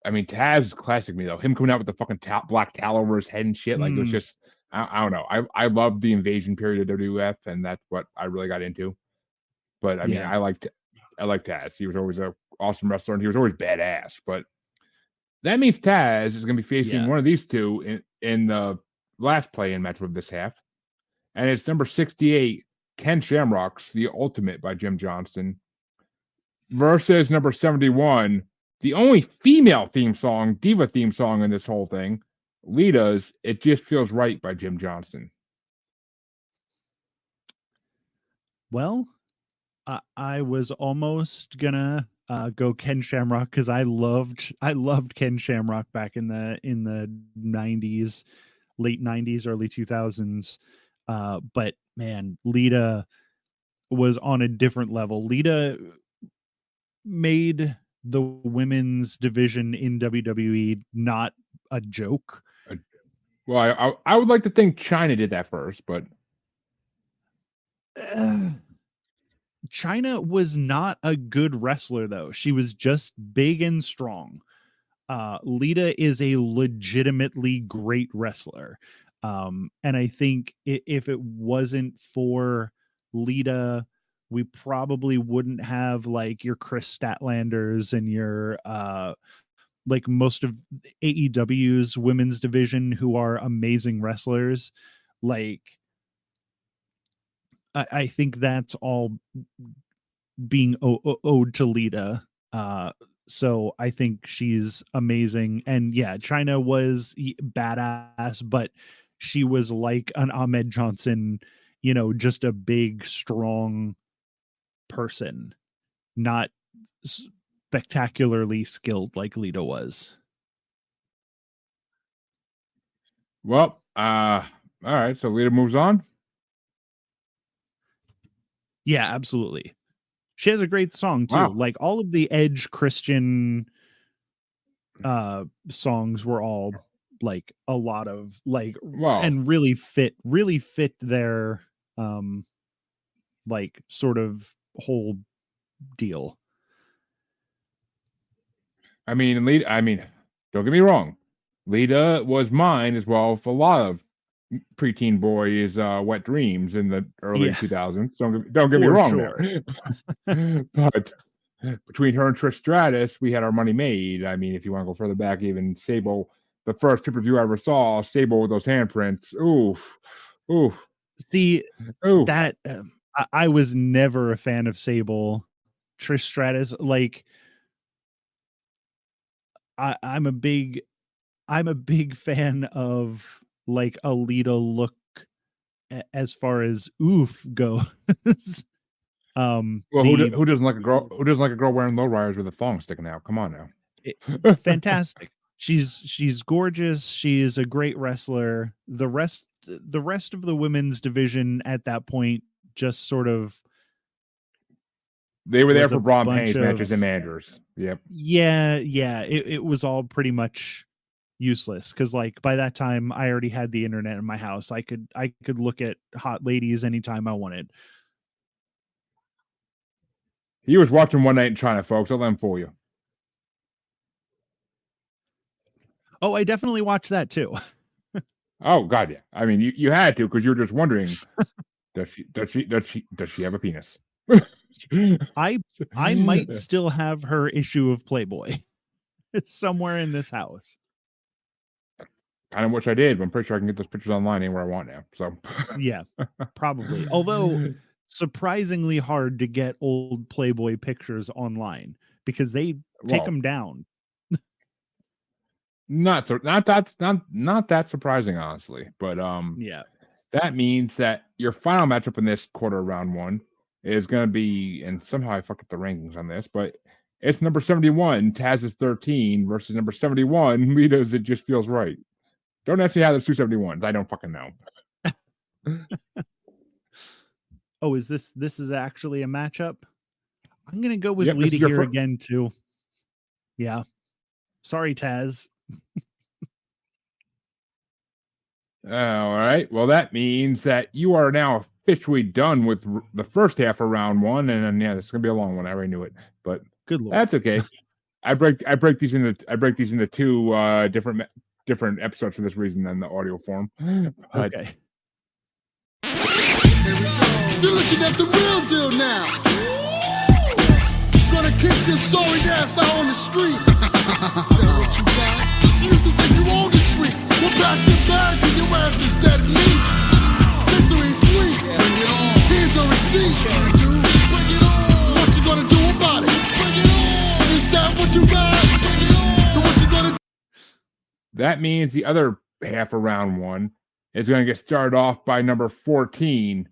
I mean Taz classic me though. Him coming out with the fucking black towel over his head and shit. Like it was just I don't know. I loved the invasion period of WWF, and that's what I really got into. But I mean, I liked Taz. He was always an awesome wrestler, and he was always badass. But that means Taz is going to be facing one of these two in the last play-in match of this half, and it's number 68, Ken Shamrock's The Ultimate by Jim Johnston, versus number 71, the only female diva theme song in this whole thing, Lita's It Just Feels Right by Jim Johnston. Well, I was almost gonna go Ken Shamrock because I loved Ken Shamrock back in the 90s, late 90s, early 2000s. But man, Lita was on a different level. Lita made the women's division in WWE not a joke. Well, I would like to think China did that first, but China was not a good wrestler, though. She was just big and strong. Lita is a legitimately great wrestler. And I think if it wasn't for Lita, we probably wouldn't have like your Chris Statlanders and your like most of AEW's women's division who are amazing wrestlers. Like I think that's all being owed to Lita. So I think she's amazing. And yeah, China was badass, but she was like an Ahmed Johnson, just a big, strong person, not spectacularly skilled like Lita was. Well, all right. So Lita moves on. Yeah, absolutely. She has a great song too. Wow. Like all of the Edge Christian songs were all like a lot of like and really fit their like sort of whole deal. I mean, don't get me wrong. Lita was mine as well for a lot of preteen boys' wet dreams in the early 2000s. Don't get me wrong there. But between her and Trish Stratus, we had our money made. I mean, if you want to go further back, even Sable, the first pay-per-view I ever saw, Sable with those handprints. Oof. See, that I was never a fan of Sable. Trish Stratus, like I'm a big fan of like a Lita look as far as oof goes. Who doesn't like a girl? Who doesn't like a girl wearing lowriders with a thong sticking out? Come on now. Fantastic. She's gorgeous. She is a great wrestler. The rest of the women's division at that point just sort of they were there for bra and panties matches and manders. Yep. Yeah. It was all pretty much, useless because like by that time I already had the internet in my house. I could look at hot ladies anytime I wanted. He was watching One Night in China, folks. I'll let him fool you. Oh, I definitely watched that too. Oh God, yeah. I mean, you had to because you were just wondering, does she have a penis? I might still have her issue of Playboy. It's somewhere in this house. Kind of wish I did, but I'm pretty sure I can get those pictures online anywhere I want now. So Yeah, probably. Although surprisingly hard to get old Playboy pictures online because they take them down. Not that surprising, honestly. But Yeah. that means that your final matchup in this quarter round one is going to be, and somehow I fuck up the rankings on this, but it's number 71, Taz is 13 versus number 71, Lito's It Just Feels Right. Don't ask me how there's 271s. I don't fucking know. Oh, is this is actually a matchup? I'm gonna go with Yep, this is Lita your here again too. Yeah. Sorry, Taz. All right. Well, that means that you are now officially done with the first half of round one, and then yeah, it's gonna be a long one. I already knew it, but Good Lord. that's okay. I break these into two different episodes for this reason than the audio form. But, Okay. You're looking at the real deal now. Gonna kick this sorry ass out on the street. That what you got? You used to think you owned the street. Well, pack your bag till your ass is dead meat. Victory's sweet. Bring it on. Here's a receipt. Bring it on. What you gonna do about it? Bring it on. Is that what you got? Bring it on. What you gonna do? that means the other half of round one is going to get started off by number 14,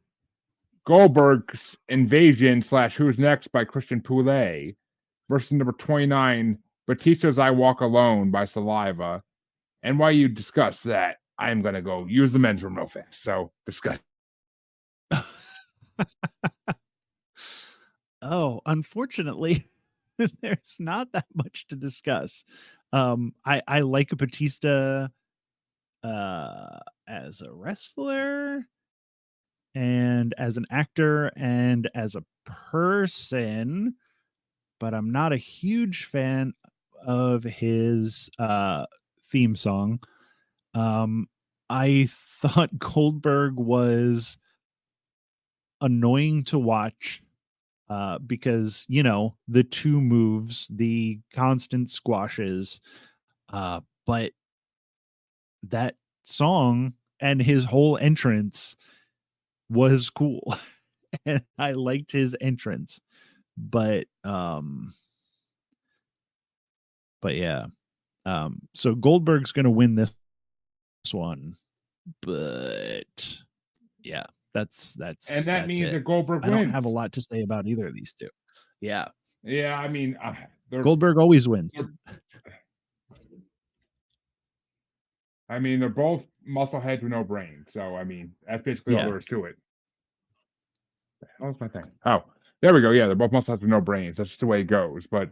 Goldberg's Invasion / Who's Next by Christian Poulet versus number 29, Batista's I Walk Alone by Saliva. And while you discuss that, I'm going to go use the men's room real fast. So discuss. Oh, unfortunately, there's not that much to discuss. I like Batista as a wrestler and as an actor and as a person, but I'm not a huge fan of his theme song. I thought Goldberg was annoying to watch because, you know, the two moves, the constant squashes, but that song and his whole entrance was cool. And I liked his entrance. But yeah. So Goldberg's gonna win this one, but yeah, that's And that means it. that Goldberg I wins. don't have a lot to say about either of these two. Yeah, Yeah, I mean, Goldberg always wins. I mean, they're both muscleheads with no brain. So, I mean, that's basically all there is to it. What was my thing? Oh, there we go. Yeah, they're both muscleheads with no brains. That's just the way it goes. But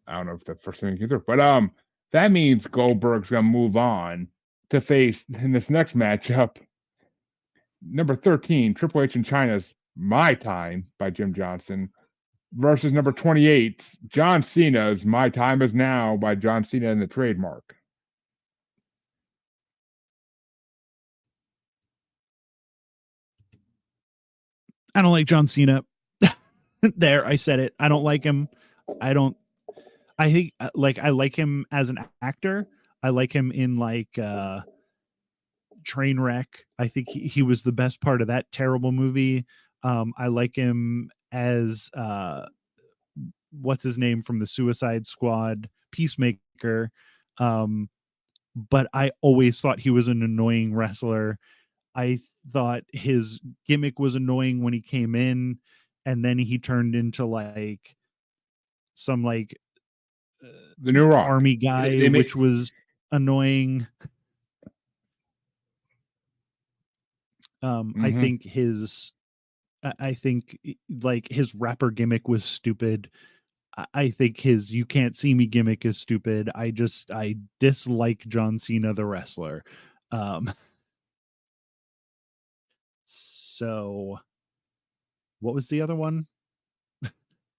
I don't know if that's the first thing you can do. But that means Goldberg's gonna move on to face in this next matchup number 13, Triple H in China's My Time by Jim Johnston versus number 28, John Cena's My Time Is Now by John Cena and the Trademark. I don't like John Cena. There, I said it. I don't like him. I think like I like him as an actor. I like him in like Trainwreck. I think he was the best part of that terrible movie. I like him as what's his name from the Suicide Squad, Peacemaker. But I always thought he was an annoying wrestler. I thought his gimmick was annoying when he came in, and then he turned into like some like the New Rock army guy, which was annoying. I think like his rapper gimmick was stupid. I think his "You Can't See Me" gimmick is stupid. I dislike John Cena the wrestler. So what was the other one?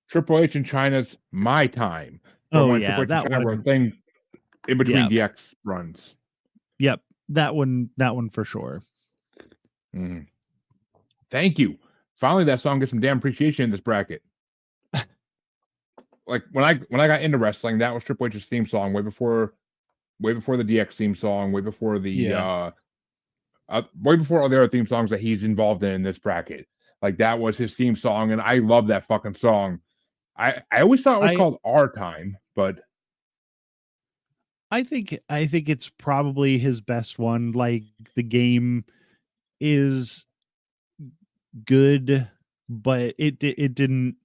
Triple H and China's My Time. From Oh when yeah, Triple H and that China were a one. thing in between Yeah. DX runs. Yep, that one for sure. Mhm. Thank you. Finally, that song gets some damn appreciation in this bracket. Like when I got into wrestling, that was Triple H's theme song way before the DX theme song, way before the way before all the other theme songs that he's involved in this bracket. Like that was his theme song, and I love that fucking song. I always thought it was called Our Time, but I think it's probably his best one. Like the game is good, but it didn't.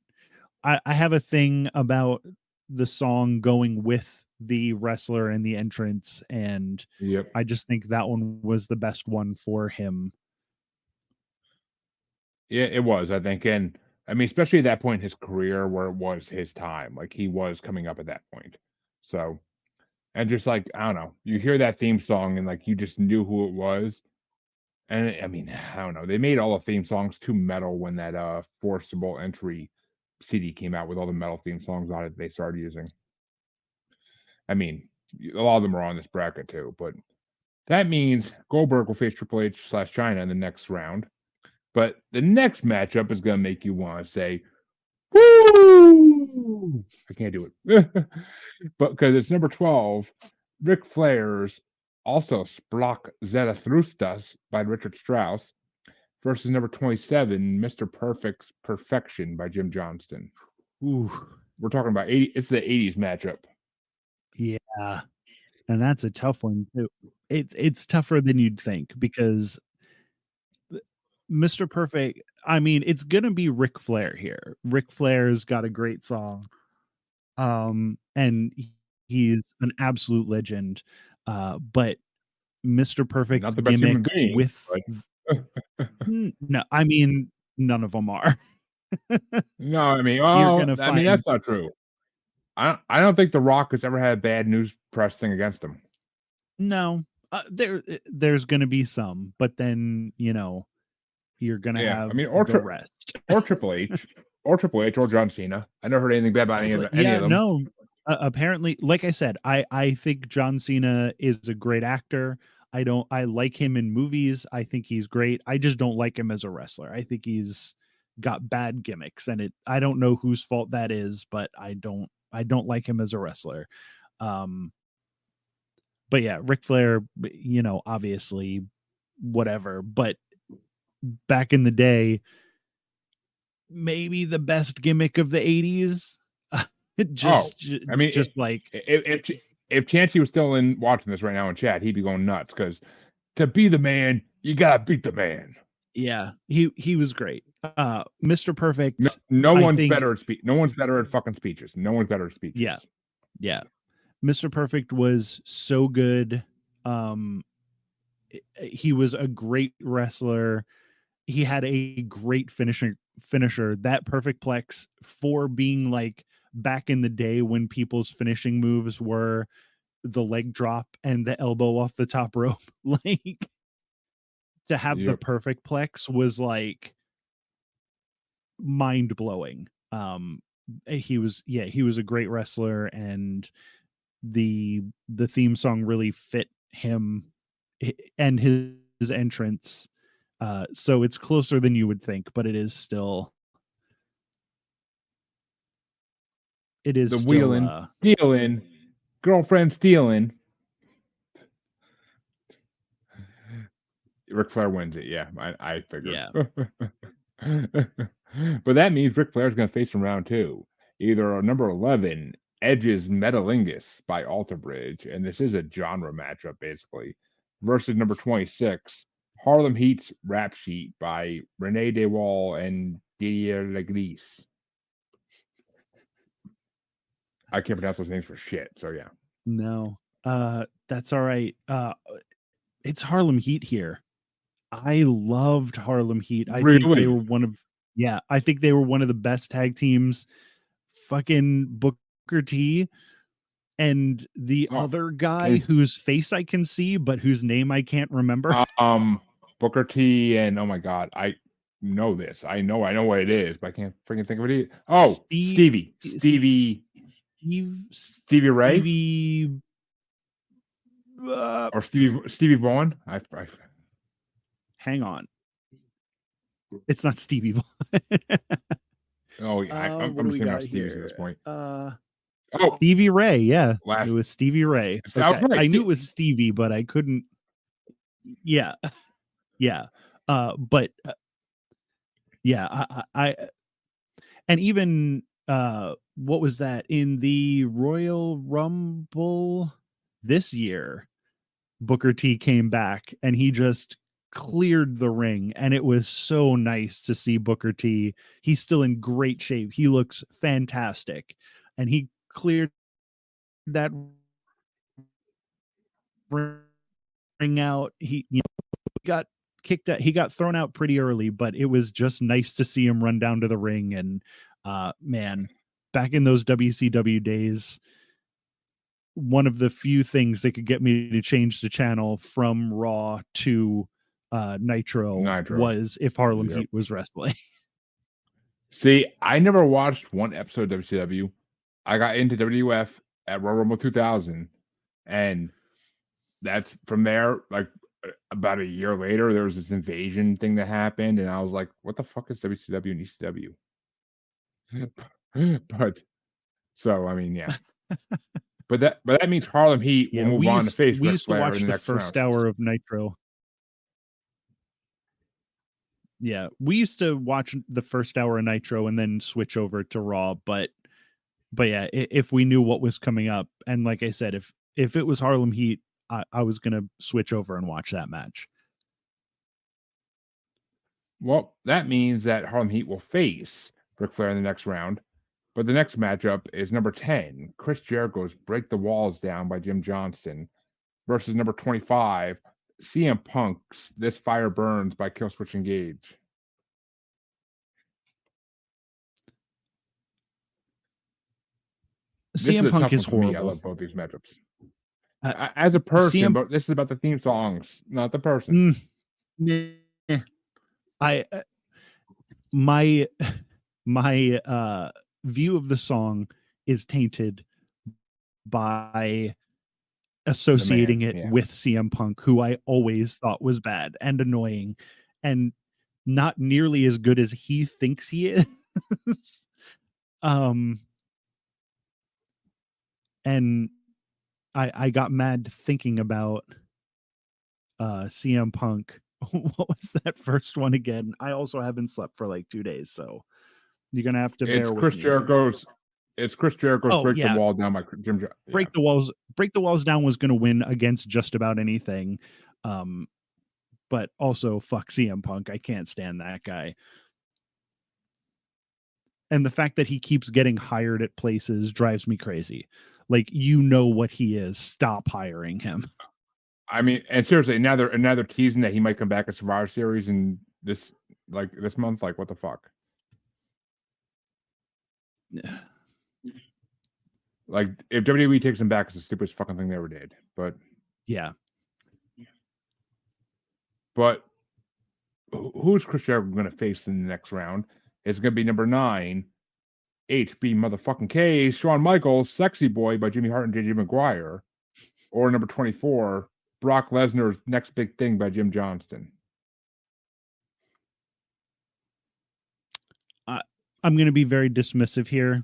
I have a thing about the song going with the wrestler and the entrance, and yep. I just think that one was the best one for him. Yeah, it was, I think. And I mean, especially at that point in his career where it was his time. Like he was coming up at that point. So, and just like, I don't know, you hear that theme song and like you just knew who it was. And I mean, I don't know. They made all the theme songs too metal when that forcible entry CD came out with all the metal theme songs on it they started using. I mean, a lot of them are on this bracket too, but that means Goldberg will face Triple H / China in the next round. But the next matchup is going to make you want to say, woo! I can't do it. But because it's number 12, Ric Flair's also Splach Zarathustas by Richard Strauss versus number 27, Mr. Perfect's Perfection by Jim Johnston. Ooh. We're talking about 80. It's the 80s matchup. Yeah. And that's a tough one too. It's tougher than you'd think because Mr. Perfect, I mean, it's gonna be Ric Flair here. Ric Flair's got a great song. And he's an absolute legend. But Mr. Perfect's Not the best human gimmick being, with no, I mean, none of them are. no, I mean, You're gonna I mean, find that's not true. I don't think The Rock has ever had a bad news press thing against him. no. There's gonna be some, but then you're gonna have I mean, the rest. or Triple H, or John Cena. I never heard anything bad about any of them. No. Apparently, like I said, I think John Cena is a great actor. I like him in movies. I think he's great. I just don't like him as a wrestler. I think he's got bad gimmicks, and I don't know whose fault that is, but I don't like him as a wrestler. But yeah, Ric Flair, obviously, whatever. But back in the day, maybe the best gimmick of the 80s. I mean, just like if Chancey was still in watching this right now in chat, he'd be going nuts because to be the man, you gotta beat the man. Yeah, he was great. Mr. Perfect. No one's better at fucking speeches. No one's better at speeches. Yeah. Mr. Perfect was so good. He was a great wrestler. He had a great finisher. That Perfect Plex, for being like back in the day when people's finishing moves were the leg drop and the elbow off the top rope, like to have the Perfect Plex was like mind blowing. He was a great wrestler, and the theme song really fit him and his entrance. So it's closer than you would think, but it is still the wheeling, stealing, girlfriend stealing. Ric Flair wins it. Yeah, I figured. Yeah. But that means Ric Flair's going to face in round 2. Either number 11, Edge's Metalingus by Alter Bridge, and this is a genre matchup basically, versus number 26, Harlem Heat's Rap Sheet by Rene DeWall and Didier Legris. I can't pronounce those names for shit, so yeah. No, that's all right. It's Harlem Heat here. I loved Harlem Heat. I think they were one of the best tag teams fucking Booker T and the other guy whose face I can see but whose name I can't remember. Booker T and oh my god, I know this. I know what it is, but I can't freaking think of it. Stevie Ray or Stevie Vaughn. I hang on, it's not Stevie Vaughn. I'm just thinking of Stevie's at this point. Stevie Ray, yeah, it was Stevie Ray. Okay. Right, I knew it was Stevie, but I couldn't. Yeah, yeah, but yeah, I and even what was that in the Royal Rumble this year? Booker T came back and he just cleared the ring, and it was so nice to see Booker T. He's still in great shape. He looks fantastic, and he cleared that ring out. He got kicked out. He got thrown out pretty early, but it was just nice to see him run down to the ring. And man, back in those WCW days, one of the few things that could get me to change the channel from Raw to Nitro was if Harlem Heat was wrestling. See, I never watched one episode of WCW. I got into WWF at Royal Rumble 2000, and that's from there. Like about a year later, there was this invasion thing that happened, and I was like, "What the fuck is WCW and ECW?" But so I mean, yeah. But that means Harlem Heat will move on to face we Ric used to Flair watch in the next first round. hour of Nitro. Yeah, we used to watch the first hour of Nitro and then switch over to Raw. But yeah, if we knew what was coming up, and like I said, if it was Harlem Heat, I was gonna switch over and watch that match. Well, that means that Harlem Heat will face Ric Flair in the next round. But the next matchup is number 10, Chris Jericho's Break the Walls Down by Jim Johnston versus number 25, CM Punk's This Fire Burns by Killswitch Engage. CM Punk is horrible. Me. I love both these matchups. As a person, but this is about the theme songs, not the person. My view of the song is tainted by associating it with CM Punk, who I always thought was bad and annoying and not nearly as good as he thinks he is. And I got mad thinking about CM Punk. What was that first one again? I also haven't slept for like 2 days, so you're gonna have to bear with me. It's Chris Jericho's Break the Wall Down by Jim. Break the Walls Down was gonna win against just about anything, but also fuck CM Punk. I can't stand that guy. And the fact that he keeps getting hired at places drives me crazy. Like, you know what he is. Stop hiring him. I mean, and seriously, another teasing that he might come back at Survivor Series in this month. Like, what the fuck? Like, if WWE takes him back, it's the stupidest fucking thing they ever did. But yeah. But who's Chris Jericho going to face in the next round? It's going to be number 9, HB motherfucking K, Shawn Michaels, Sexy Boy by Jimmy Hart and JJ McGuire, or number 24, Brock Lesnar's Next Big Thing by Jim Johnston. I'm going to be very dismissive here.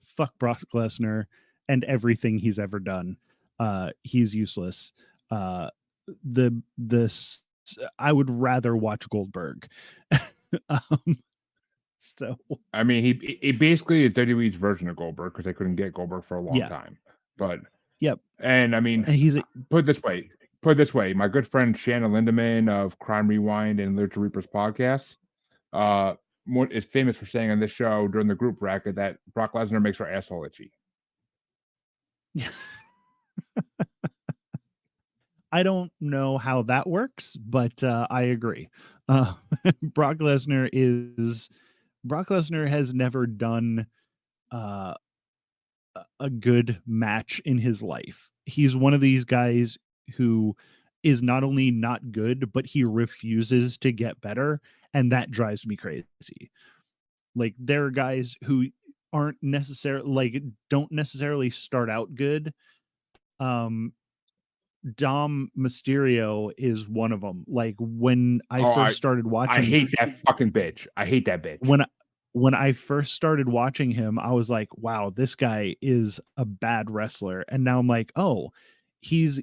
Fuck Brock Lesnar and everything he's ever done. He's useless. I would rather watch Goldberg. So I mean, he basically is WWE's version of Goldberg because they couldn't get Goldberg for a long time. But and I mean, put it this way, my good friend Shanna Lindemann of Crime Rewind and Lucha Reapers podcast, is famous for saying on this show during the group bracket that Brock Lesnar makes her asshole itchy. I don't know how that works, but I agree. Brock Lesnar is Brock Lesnar has never done uh, a good match in his life. He's one of these guys who is not only not good, but he refuses to get better, and that drives me crazy. Like there are guys who aren't necessarily like don't necessarily start out good. Um Dom Mysterio is one of them. Like when I Oh, first started I watching hate that fucking bitch. I hate that bitch. when I first started watching him, I was like, wow, this guy is a bad wrestler. And now I'm like, oh, he's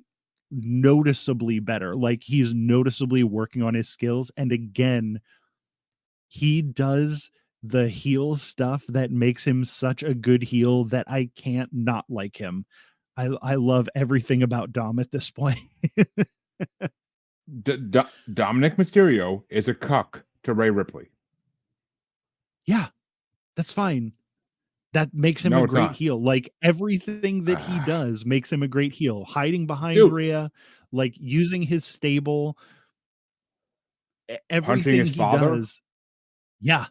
noticeably better. Like he's noticeably working on his skills. And again, he does the heel stuff that makes him such a good heel that I can't not like him. I love everything about Dom at this point. Dominic Mysterio is a cuck to Rhea Ripley. Yeah, that's fine. That makes him No, a it's great not. heel. Like everything that he does makes him a great heel. Hiding behind Dude, Rhea, like using his stable, punching everything his he father. does. Yeah,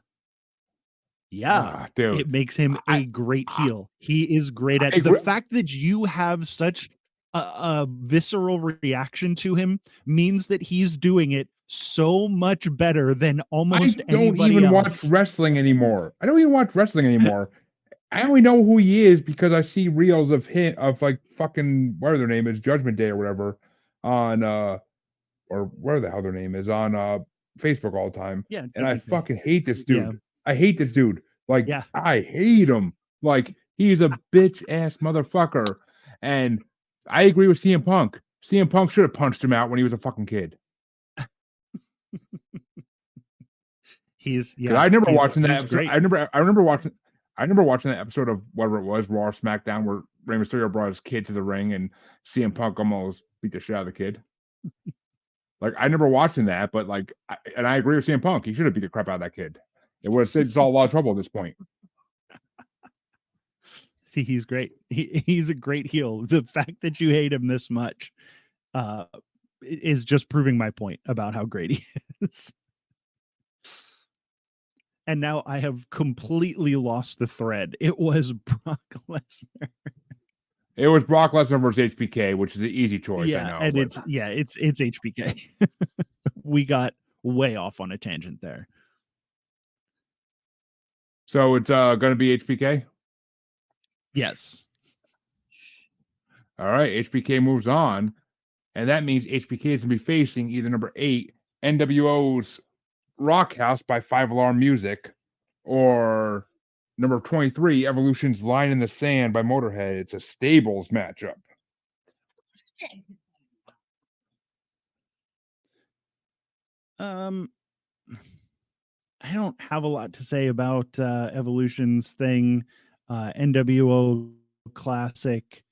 yeah. Dude, It makes him I, a great I, heel. He is great I at the agree. fact that you have such a visceral reaction to him means that he's doing it so much better than I almost don't anybody even watch else. wrestling anymore. I don't even watch wrestling anymore. I only know who he is because I see reels of him of like fucking whatever their name is, Judgment Day or whatever, on or where the hell their name is on Facebook all the time. Yeah, And I Judgment Day. fucking hate this Yeah, dude. I hate this dude. Like yeah. I hate him. Like he's a bitch ass motherfucker. And I agree with CM Punk. CM Punk should have punched him out when he was a fucking kid. He's Because I remember watching that he's episode. great. I remember watching that episode of whatever it was, Raw or SmackDown, where Rey Mysterio brought his kid to the ring and CM Punk almost beat the shit out of the kid. Like I remember watching that, but like, and I agree with CM Punk. He should have beat the crap out of that kid. It would have saved us all a lot of trouble at this point. See, he's great. He's a great heel. The fact that you hate him this much uh is just proving my point about how great he is. And now I have completely lost the thread. It was Brock Lesnar. It was Brock Lesnar versus HBK, which is an easy choice, I Yeah, know. and But it's HBK. We got way off on a tangent there. so it's gonna be HBK. Yes. All right, HBK moves on, and that means HBK is gonna be facing either number 8, NWO's Rock House by 5 Alarm Music, or number 23, Evolution's Line in the Sand by Motorhead. It's a stables matchup. I don't have a lot to say about Evolution's thing. NWO Classic.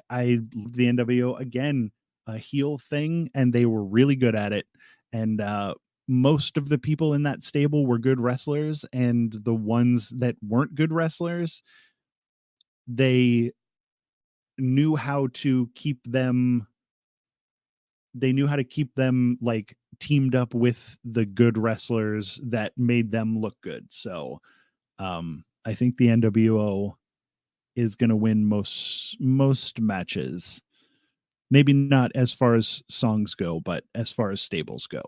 I the NWO again, a heel thing, and they were really good at it. And most of the people in that stable were good wrestlers, and the ones that weren't good wrestlers, they knew how to keep them. They knew how to keep them like teamed up with the good wrestlers that made them look good. So I think the NWO is going to win most matches. Maybe not as far as songs go, but as far as stables go.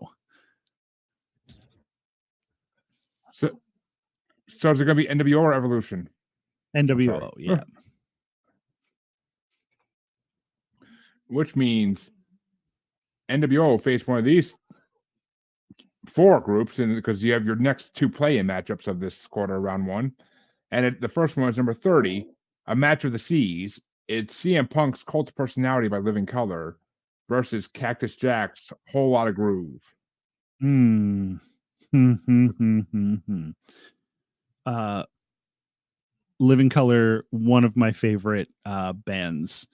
So is it gonna be NWO or Evolution? NWO, yeah. Which means NWO will face one of these 4 groups, and because you have your next 2 play-in matchups of this quarter, round 1, and the first one is number 30, a match of the seas. It's CM Punk's Cult of Personality by Living Color versus Cactus Jack's Whole Lot of Groove. Living Color, one of my favorite bands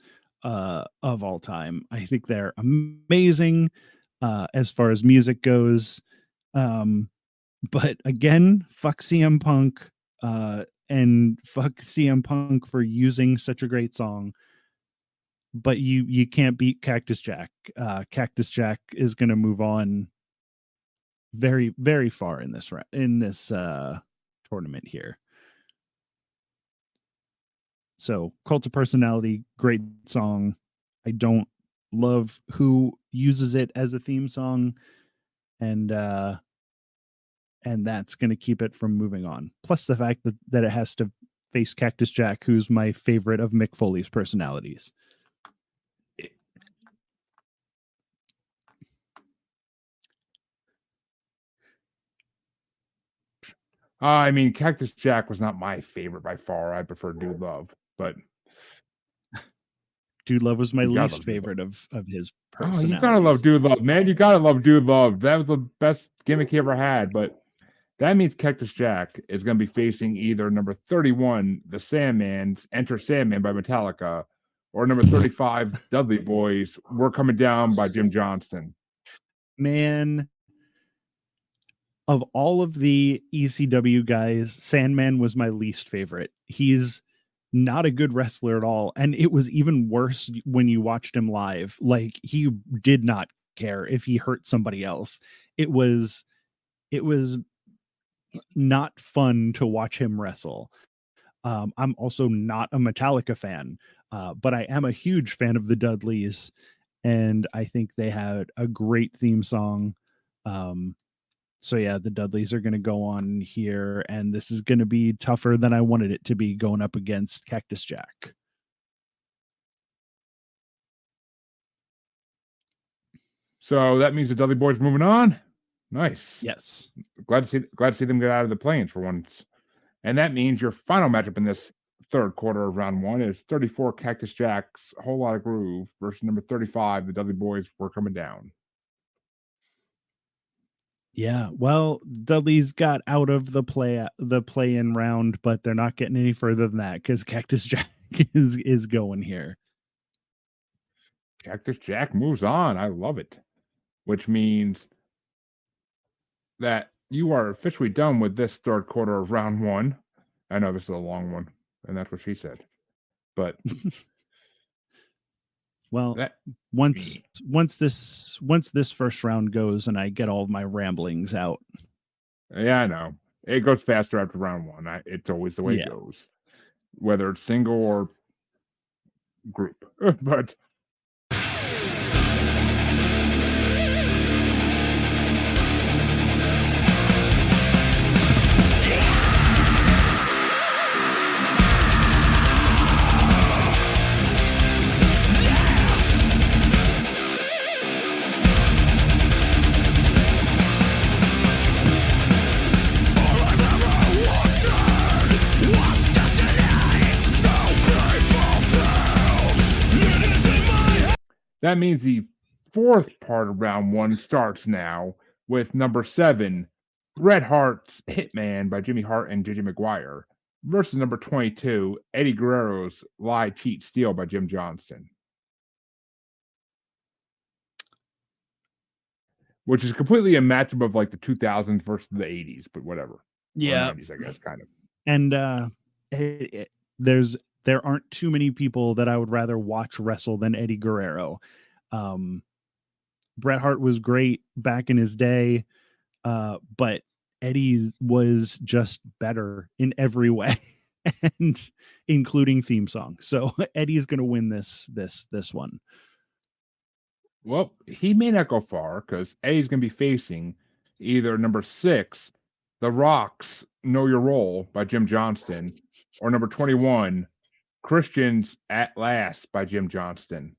of all time. I think they're amazing as far as music goes. But again, fuck CM Punk and fuck CM Punk for using such a great song. But you can't beat Cactus Jack. Cactus Jack is going to move on very, very far in this tournament here. So Cult of Personality, great song. I don't love who uses it as a theme song, and that's going to keep it from moving on. Plus the fact that it has to face Cactus Jack, who's my favorite of Mick Foley's personalities. I mean, Cactus Jack was not my favorite by far. I prefer Dude Love, but Dude Love was my You gotta least love Dude favorite of his oh, personalities. you gotta love Dude Love, man. You gotta love Dude Love. That was the best gimmick he ever had. But that means Cactus Jack is going to be facing either number 31, the Sandman's Enter Sandman by Metallica, or number 35, Dudley Boys, We're Coming Down by Jim Johnston. Man, of all of the ECW guys, Sandman was my least favorite. He's not a good wrestler at all. And it was even worse when you watched him live. Like, he did not care if he hurt somebody else. It was not fun to watch him wrestle. I'm also not a Metallica fan, but I am a huge fan of the Dudleys, and I think they had a great theme song. So yeah, the Dudleys are going to go on here, and this is going to be tougher than I wanted it to be, going up against Cactus Jack. So that means the Dudley Boys moving on. Nice. Yes. Glad to see them get out of the play-ins for once. And that means your final matchup in this third quarter of round one is 34 Cactus Jack's Whole Lot of Groove versus number 35, the Dudley Boys Were Coming Down. Yeah, well, Dudley's got out of the play-in round, but they're not getting any further than that because Cactus Jack is going here. Cactus Jack moves on. I love it. Which means that you are officially done with this third quarter of round one. I know this is a long one, and that's what she said. But well, once this first round goes and I get all of my ramblings out. Yeah, I know. It goes faster after round one. It's always the way it goes, whether it's single or group. But that means the fourth part of round one starts now with number 7, Bret Hart's Hitman by Jimmy Hart and JJ McGuire versus number 22, Eddie Guerrero's Lie, Cheat, Steal by Jim Johnston. Which is completely a matchup of like the 2000s versus the 80s, but whatever. Yeah. Or 90s, I guess, kind of. And there aren't too many people that I would rather watch wrestle than Eddie Guerrero. Bret Hart was great back in his day, but Eddie was just better in every way, and including theme song. So Eddie's going to win this one. Well, he may not go far because Eddie's going to be facing either number 6, The Rock's Know Your Role by Jim Johnston, or number 21, Christian's At Last by Jim Johnston.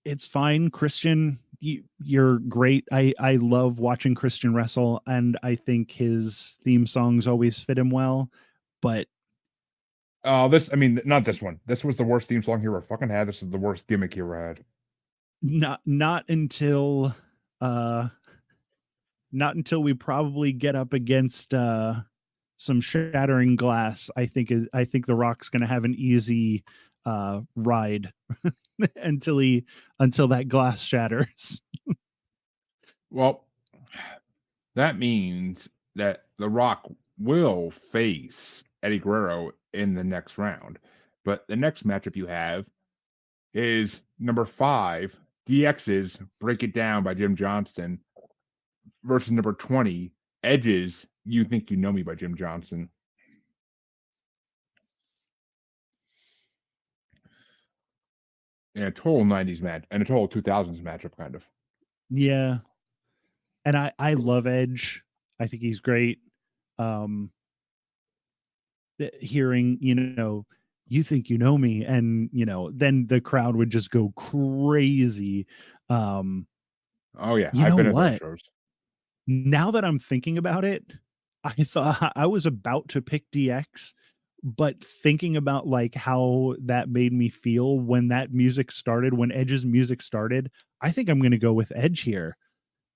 It's fine, Christian. You're great. I love watching Christian wrestle, and I think his theme songs always fit him well. But not this one. This was the worst theme song he ever fucking had. This is the worst gimmick he ever had. Not until we probably get up against some shattering glass. I think The Rock's going to have an easy ride until that glass shatters. Well, that means that The Rock will face Eddie Guerrero in the next round. But the next matchup you have is number 5, DX's Break It Down by Jim Johnston versus number 20, Edge's You Think You Know Me by Jim Johnston. And a total 90s match and a total 2000s matchup, kind of. Yeah. And I love Edge. I think he's great. Hearing, you think you know me, and then the crowd would just go crazy. Oh yeah, You I've know been at those what? shows. Now that I'm thinking about it, I thought I was about to pick DX, but thinking about like how that made me feel when that music started, when Edge's music started, I think I'm going to go with Edge here.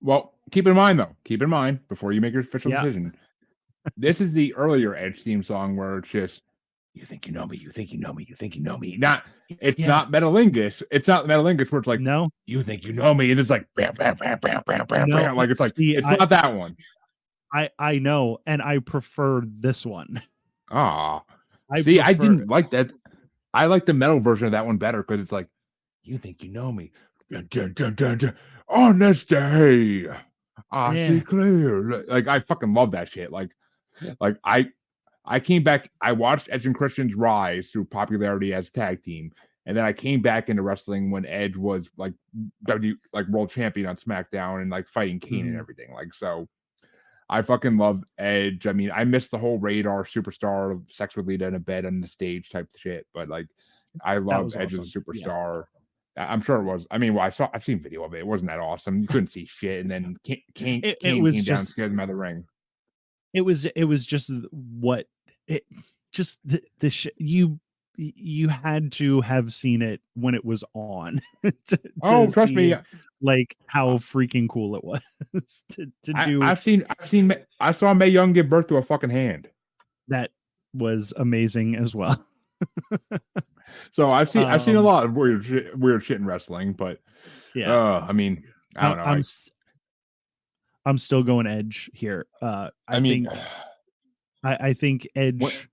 Well, keep in mind before you make your official Yeah. decision, this is the earlier Edge theme song where it's just you think you know me, you think you know me, you think you know me. It's not Metalingus. It's not Metalingus where it's like No, you think you know me, and it's like bam, bam, bam, bam, bam, bam, no. bam. Like it's like See, it's not that one. I know, and I prefer this one. Ah, I didn't like that. I like the metal version of that one better because it's like you think you know me. Dun, dun, dun, dun, dun. On this day, I see clear. Like I fucking love that shit. Like I came back. I watched Edge and Christian's rise through popularity as tag team, and then I came back into wrestling when Edge was like world champion on SmackDown and like fighting Kane and everything. Like so, I fucking love Edge. I mean, I miss the whole Radar superstar of sex with Lita in a bed on the stage type shit, but like I love Edge awesome. as a superstar. Yeah. I'm sure it was. I mean, well, I've seen video of it. It wasn't that awesome. You couldn't see shit, and then Kane came down and scared him out of the ring. It was just what it just the you had to have seen it when it was on. Trust me, like how freaking cool it was to do. I saw Mae Young give birth to a fucking hand. That was amazing as well. So I've seen a lot of weird shit in wrestling, but yeah, I mean, I don't know. I'm still going Edge here. I think Edge.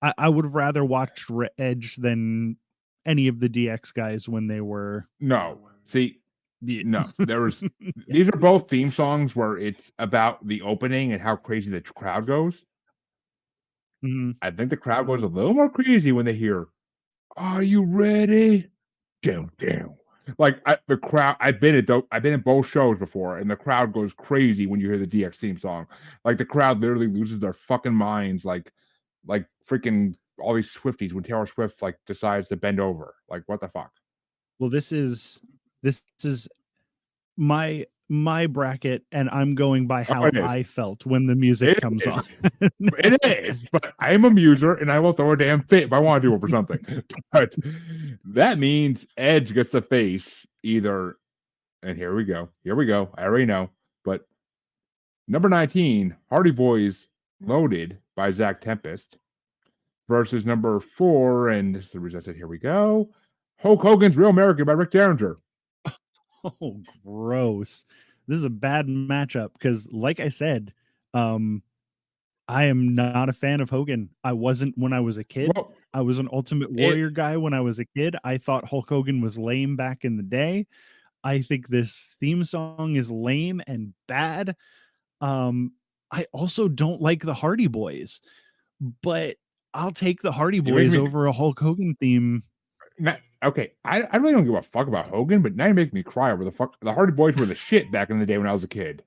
I would have rather watched Edge than any of the DX guys when they were. No, there was. These are both theme songs where it's about the opening and how crazy the crowd goes. Mm-hmm. I think the crowd goes a little more crazy when they hear, "Are you ready?" Down. Like the crowd. I've been at both shows before, and the crowd goes crazy when you hear the DX theme song. Like the crowd literally loses their fucking minds. Like freaking all these Swifties when Taylor Swift like decides to bend over. Like what the fuck? Well, this is my bracket, and I'm going by how I felt when the music comes on. It is, but I'm a muser, and I will throw a damn fit if I want to do it for something. But that means Edge gets to face either, and here we go. I already know, but number 19, Hardy Boys Loaded by Zach Tempest versus number 4, and this is the reason I said here we go, Hulk Hogan's Real American by Rick Derringer. Oh, gross. This is a bad matchup because, like I said, I am not a fan of Hogan. I wasn't when I was a kid. Well, I was an Ultimate Warrior guy when I was a kid. I thought Hulk Hogan was lame back in the day. I think this theme song is lame and bad. I also don't like the Hardy Boys, but I'll take the Hardy Boys over a Hulk Hogan theme. Okay, I really don't give a fuck about Hogan, but now you make me cry over the Hardy Boys were the shit back in the day when I was a kid.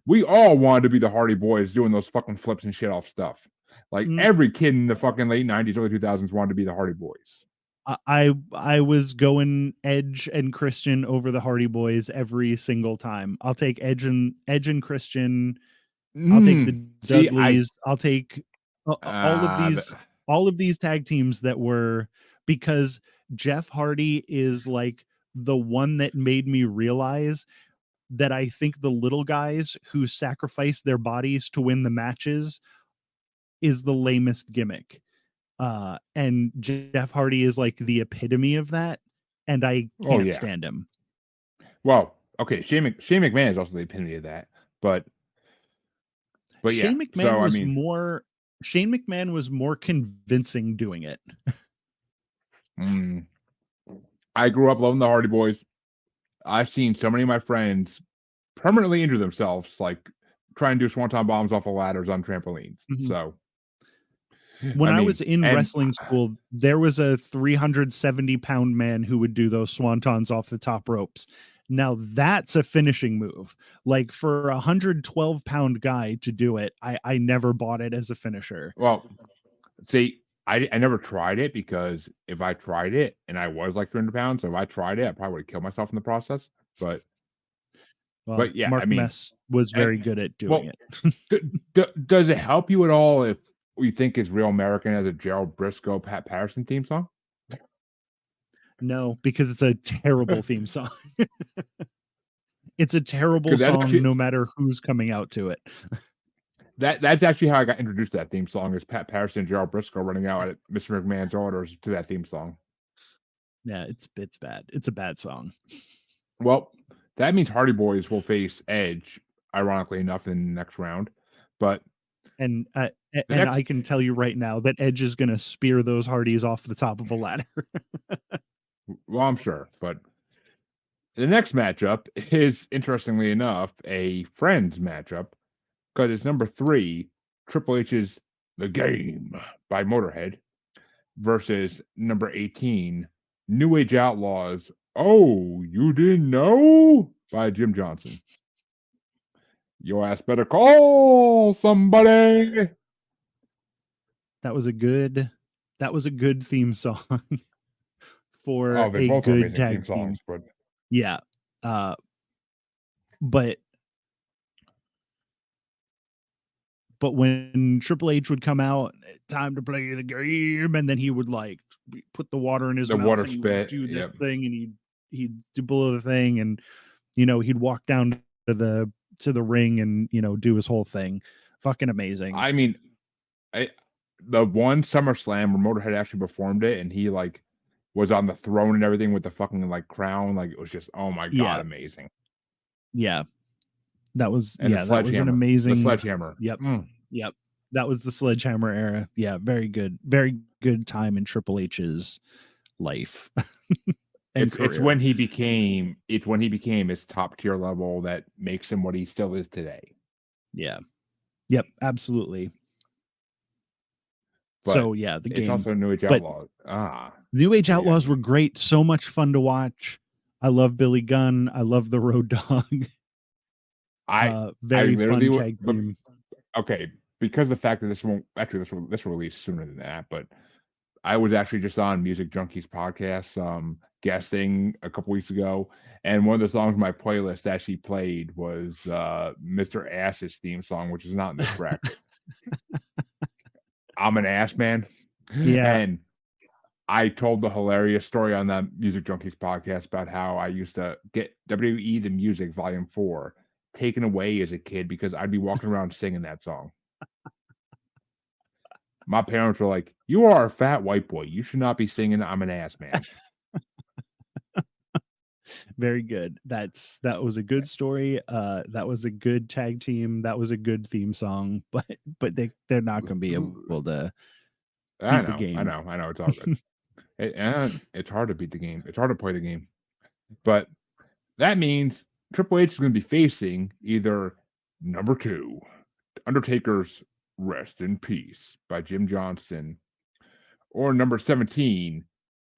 We all wanted to be the Hardy Boys doing those fucking flips and shit off stuff. Like every kid in the fucking late 90s, early 2000s wanted to be the Hardy Boys. I was going Edge and Christian over the Hardy Boys every single time. I'll take Edge and Christian. I'll take the Dudleys. I'll take all of these tag teams that were, because Jeff Hardy is like the one that made me realize that I think the little guys who sacrifice their bodies to win the matches is the lamest gimmick. And Jeff Hardy is like the epitome of that, and I can't stand him. Well, okay, Shane McMahon is also the epitome of that, but Shane McMahon Shane McMahon was more convincing doing it. I grew up loving the Hardy Boys. I've seen so many of my friends permanently injure themselves, like trying to do swanton bombs off of ladders on trampolines. Mhm. So, When I I mean, was in and wrestling school, there was a 370-pound man who would do those swantons off the top ropes. Now that's a finishing move. Like for a 112-pound guy to do it, I never bought it as a finisher. well, see, I never tried it because if I tried it and I was like 300 pounds, if I tried it, I probably would have killed myself in the process. But Well, yeah, I Mark mean, Mess was I, very good at doing well, it. does it help you at all if you think is Real American as a Gerald Briscoe, Pat Patterson theme song? No, because it's a terrible theme song. It's a terrible Because that's song actually no matter who's coming out to it. that's actually how I got introduced to that theme song is Pat Patterson and Gerald Briscoe running out at Mr. McMahon's orders to that theme song. Yeah, it's bad. It's a bad song. Well, that means Hardy Boys will face Edge, ironically enough, in the next round. But And the and next, I can tell you right now that Edge is going to spear those Hardys off the top of a ladder. well, I'm sure, but the next matchup is interestingly enough a friends matchup because it's number 3, Triple H's The Game by Motorhead versus number 18, New Age Outlaws. Oh, you didn't know? By Jim Johnson. Your ass better call somebody. That was a good theme song for Oh, they a both are good amazing theme tag team. songs, but Yeah. But when Triple H would come out, time to play the game, and then he would like put the water in his the mouth water and he would spit. do this Yep. thing, and he'd do below the thing, and he'd walk down to the ring and do his whole thing. Fucking amazing. I mean, the one SummerSlam where Motorhead actually performed it, and he like was on the throne and everything with the fucking like crown, like it was just oh my god, amazing. Yeah. That was And that was an amazing the sledgehammer. Yep. Yep. That was the sledgehammer era. Yeah, very good time in Triple H's life. It's when he became his top tier level that makes him what he still is today. Yeah. Yep, absolutely. But so yeah, the game. It's also New Age Outlaws. New Age Outlaws were great. So much fun to watch. I love Billy Gunn. I love the Road Dogg. Very fun tag team. Okay, because the fact that this will release sooner than that, but I was actually just on Music Junkies podcast, guesting a couple weeks ago, and one of the songs on my playlist actually played was Mr. Ass's theme song, which is not in this bracket. I'm an ass man. Yeah. And I told the hilarious story on that Music Junkies podcast about how I used to get WWE The Music Volume 4 taken away as a kid because I'd be walking around singing that song. My parents were like, "You are a fat white boy. You should not be singing I'm an ass man." Very good. That was a good story. That was a good tag team. That was a good theme song. But they're not going to be able to beat the game. I know. It's all good. It's hard to beat the game. It's hard to play the game. But that means Triple H is going to be facing either number 2, Undertaker's Rest in Peace by Jim Johnston, or number 17,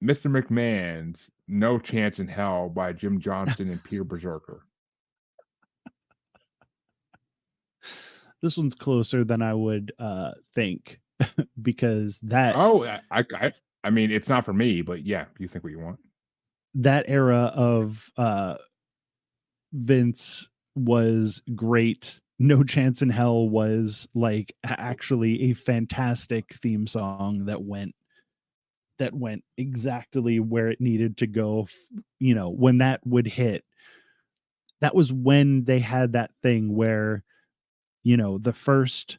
Mr. McMahon's No Chance in Hell by Jim Johnston and Peter Berserker. This one's closer than I would think because that. Oh, I mean, it's not for me, but yeah, you think what you want. That era of Vince was great. No Chance in Hell was like actually a fantastic theme song that went exactly where it needed to go. When that would hit, that was when they had that thing where, the first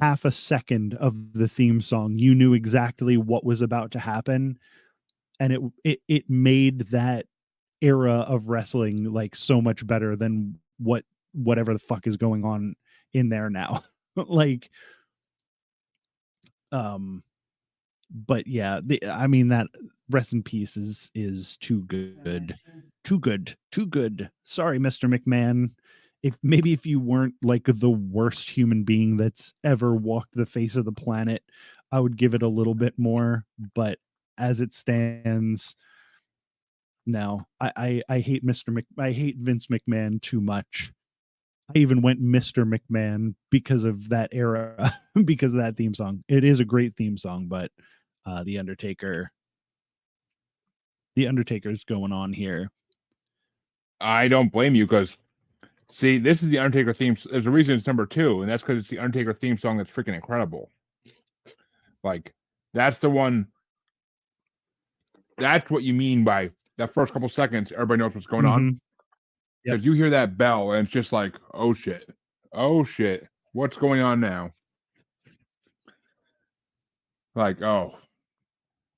half a second of the theme song, you knew exactly what was about to happen. And it made that era of wrestling like so much better than whatever the fuck is going on in there now. Like but yeah, I mean, that rest in peace is too good, too good, too good. Sorry, Mr. McMahon. If you weren't like the worst human being that's ever walked the face of the planet, I would give it a little bit more. But as it stands, no, I hate I hate Vince McMahon too much. I even went Mr. McMahon because of that era, because of that theme song. It is a great theme song, but the Undertaker's going on here. I don't blame you because, see, this is the Undertaker theme. There's a reason it's number 2, and that's because it's the Undertaker theme song that's freaking incredible. Like, that's the one. That's what you mean by that first couple seconds. Everybody knows what's going on. Because you hear that bell, and it's just like, oh shit, what's going on now? Like, oh,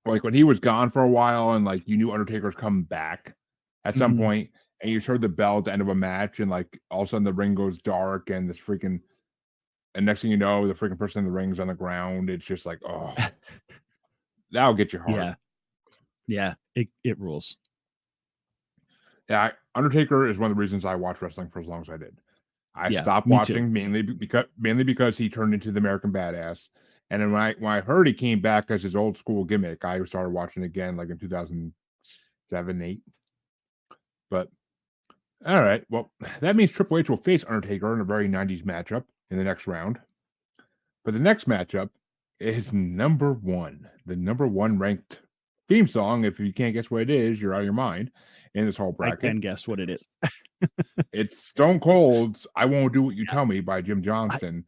like when he was gone for a while, and like you knew Undertaker's coming back at some point, and you heard the bell at the end of a match, and like all of a sudden the ring goes dark, and this freaking, and next thing you know, the freaking person in the ring's on the ground. It's just like, oh, that'll get your heart. Yeah, it rules. Yeah, Undertaker is one of the reasons I watched wrestling for as long as I did. I stopped me watching too. mainly because he turned into the American Badass. And then when I heard he came back as his old school gimmick, I started watching again like in 2007, 8. But all right, well, that means Triple H will face Undertaker in a very 90s matchup in the next round. But the next matchup is number 1, the number 1 ranked theme song. If you can't guess what it is, you're out of your mind in this whole bracket. I can guess what it is. It's Stone Cold's "I Won't Do What You Tell Me" by Jim Johnston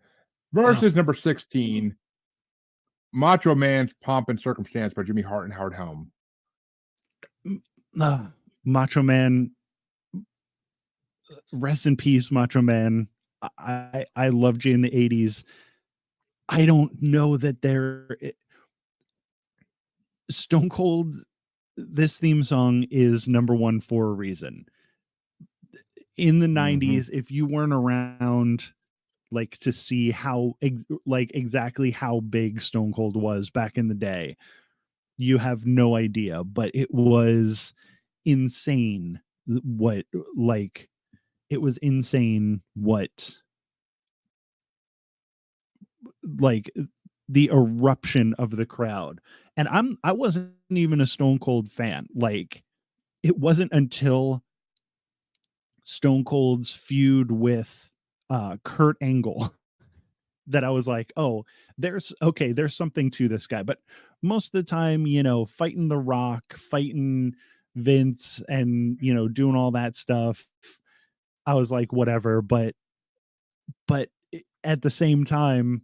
versus number 16, Macho Man's "Pomp and Circumstance" by Jimmy Hart and Howard Helm. Macho Man, rest in peace, Macho Man. I loved you in the 80s. I don't know that Stone Cold, this theme song is number 1 for a reason. In the 90s, if you weren't around like to see how exactly how big Stone Cold was back in the day, you have no idea, but it was insane what the eruption of the crowd. And I wasn't even a Stone Cold fan. Like, it wasn't until Stone Cold's feud with Kurt Angle that I was like, oh, there's something to this guy. But most of the time, fighting The Rock, fighting Vince, and doing all that stuff, I was like, whatever. But at the same time,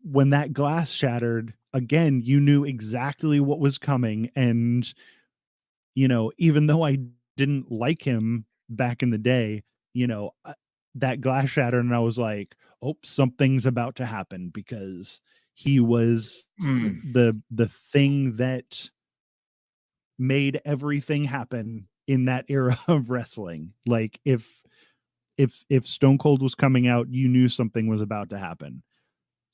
when that glass shattered again, you knew exactly what was coming. And even though I didn't like him back in the day, that glass shattered, and I was like, oh, something's about to happen, because he was the thing that made everything happen in that era of wrestling. Like, if Stone Cold was coming out, you knew something was about to happen.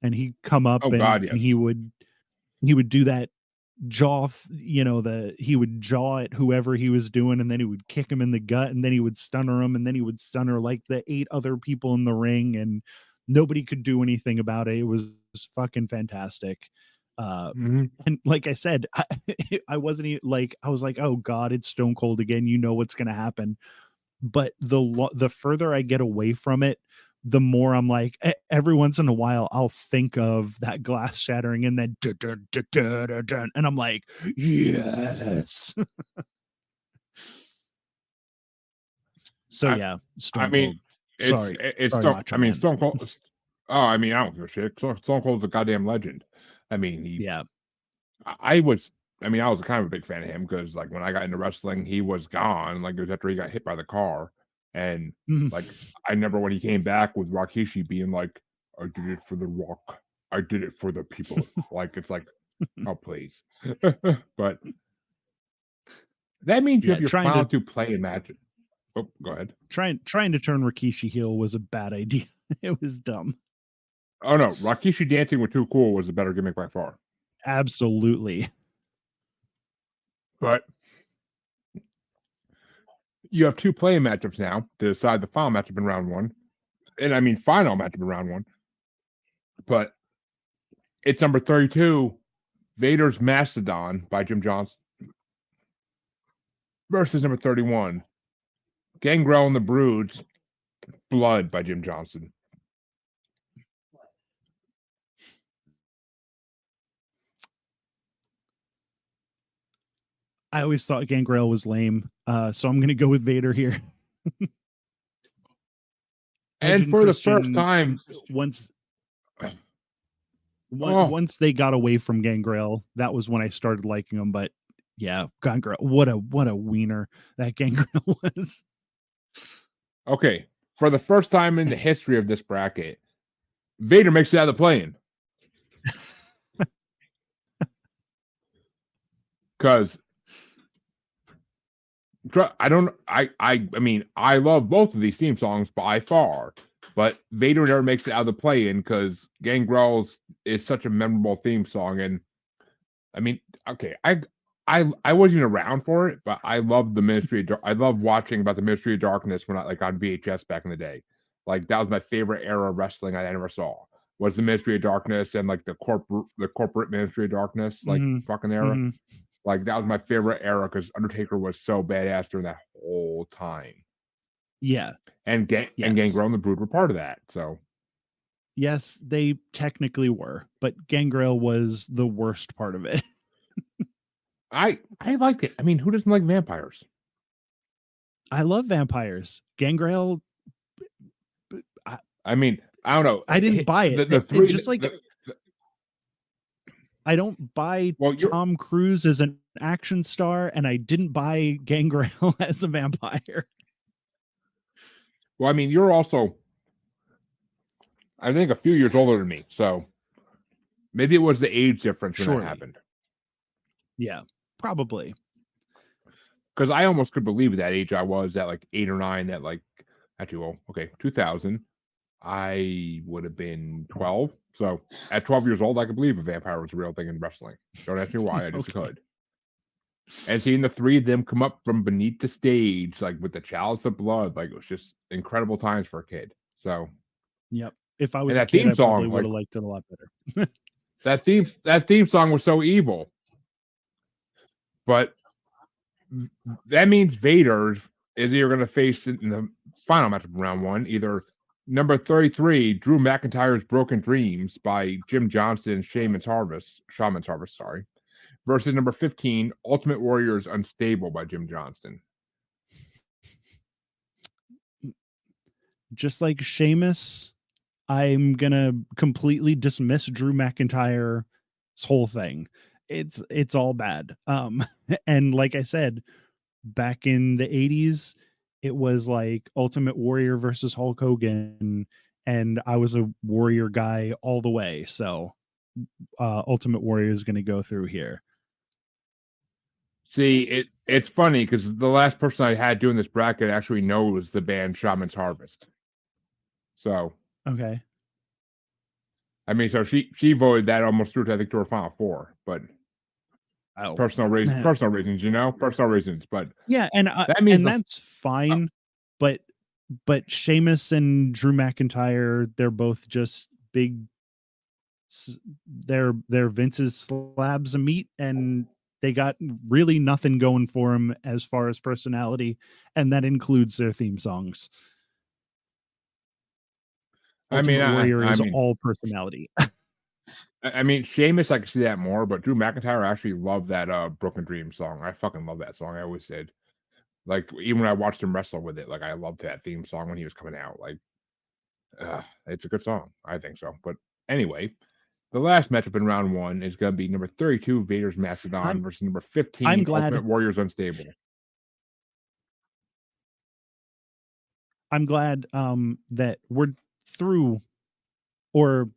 And he'd come up and he would do that jaw, he would jaw at whoever he was doing, and then he would kick him in the gut, and then he would stunner him, and then he would stunner like the 8 other people in the ring, and nobody could do anything about it. It was fucking fantastic. And like I said, I wasn't like, I was like, oh God, it's Stone Cold again. You know what's going to happen. But the further I get away from it, the more I'm like, every once in a while, I'll think of that glass shattering and then, and I'm like, yes. So yeah, Stone Cold. Stone Cold. Oh, I mean, I don't give a shit. Stone Cold's a goddamn legend. I mean, I was kind of a big fan of him, because like when I got into wrestling, he was gone. Like, it was after he got hit by the car. And like, I remember when he came back with Rikishi being like, I did it for The Rock. I did it for the people. Like, it's like, oh, please. But that means you have your final to play in match. Oh, go ahead. Trying to turn Rikishi heel was a bad idea. It was dumb. Oh no, Rikishi dancing with Too Cool was a better gimmick by far. Absolutely. But you have two playing matchups now to decide the final matchup in round one. And I mean final matchup in round one. But it's number 32, Vader's Mastodon by Jim Johnston versus number 31, Gangrel and the Brood's Blood by Jim Johnston. I always thought Gangrel was lame, so I'm going to go with Vader here. And for Christian, the first time, once they got away from Gangrel, that was when I started liking them. But yeah, Gangrel, what a wiener that Gangrel was. Okay, for the first time in the history of this bracket, Vader makes it out of the play-in. Because I mean, I love both of these theme songs by far, but Vader never makes it out of the play-in because Gangrel's is such a memorable theme song. And I mean, okay, I wasn't even around for it, but I love the Ministry of I love watching about the Ministry of Darkness when I like on VHS back in the day. Like that was my favorite era of wrestling I ever saw. Was the Ministry of Darkness and like the corporate Ministry of Darkness, like fucking era. Mm-hmm. Like that was my favorite era because Undertaker was so badass during that whole time. Yeah. And Gangrel and the Brood were part of that. So yes, they technically were, but Gangrel was the worst part of it. I liked it. I mean, who doesn't like vampires? I love vampires. Gangrel. I mean, I don't know. I didn't buy it. I don't buy Tom Cruise as an action star, and I didn't buy Gangrel as a vampire. Well, I mean, you're also, I think, a few years older than me, so maybe it was the age difference when that happened. Yeah, probably. Because I almost could believe that age I was at like 8 or 9. That like, actually, well, okay, 2000. I would have been 12. So at 12 years old, I could believe a vampire was a real thing in wrestling. Don't ask me why, I just could. And seeing the three of them come up from beneath the stage, like with the chalice of blood, like it was just incredible times for a kid. So, yep. If I was a kid, I probably would have liked it a lot better. that theme song was so evil. But that means Vader is you're going to face in the final matchup of round one, either number 33, Drew McIntyre's Broken Dreams by Jim Johnston and Shaman's Harvest, versus number 15, Ultimate Warrior's Unstable by Jim Johnston. Just like Sheamus, I'm going to completely dismiss Drew McIntyre's whole thing. It's all bad. And like I said, back in the 80s, it was like Ultimate Warrior versus Hulk Hogan, and I was a Warrior guy all the way. So Ultimate Warrior is going to go through here. See, it's funny because the last person I had doing this bracket actually knows the band Shaman's Harvest. So okay. I mean, so she voted that almost through to, I think, to her final four, but personal reasons, personal reasons. But yeah, and that's fine. But Sheamus and Drew McIntyre, they're both just big. They're Vince's slabs of meat, and they got really nothing going for them as far as personality, and that includes their theme songs. Warrior is all personality. I mean, Sheamus, I can see that more, but Drew McIntyre, I actually love that Broken Dream song. I fucking love that song. I always did. Like, even when I watched him wrestle with it, like, I loved that theme song when he was coming out. Like, it's a good song. I think so. But anyway, the last matchup in round one is going to be number 32, Vader's Mastodon versus number 15, Ultimate Warrior's Unstable. I'm glad that we're through, or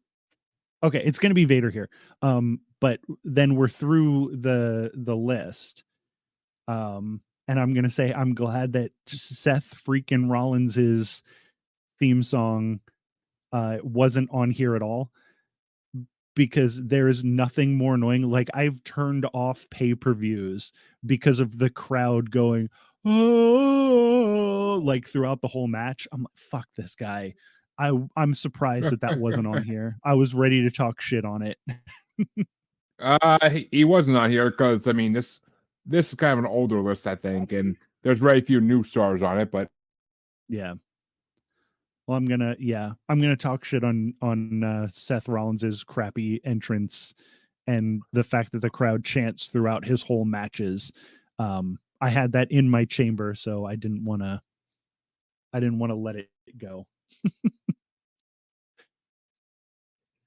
okay, it's going to be Vader here. But then we're through the list. And I'm going to say I'm glad that Seth freaking Rollins' theme song wasn't on here at all, because there is nothing more annoying. Like, I've turned off pay-per-views because of the crowd going, oh, like throughout the whole match. I'm like, fuck this guy. I'm surprised that wasn't on here. I was ready to talk shit on it. He wasn't on here because I mean this is kind of an older list, I think, and there's very few new stars on it. But Yeah. Well, I'm gonna talk shit on Seth Rollins's crappy entrance and the fact that the crowd chants throughout his whole matches. I had that in my chamber, so I didn't want to let it go.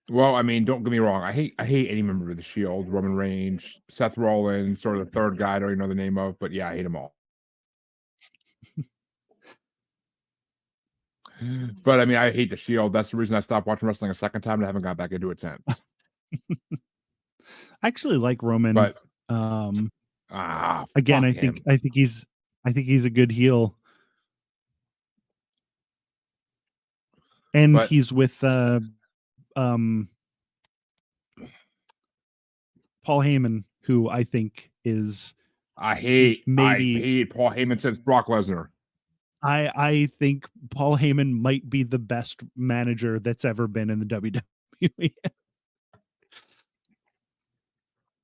well, I mean, don't get me wrong. I hate any member of the Shield, Roman Reigns, Seth Rollins, sort of the third guy I don't even know the name of, but yeah, I hate them all. But I mean, I hate the Shield. That's the reason I stopped watching wrestling a second time and I haven't got back into it since. I actually like Roman. But again, I him. think he's a good heel. And he's with Paul Heyman, who I think is I hate Paul Heyman since Brock Lesnar. I think Paul Heyman might be the best manager that's ever been in the WWE.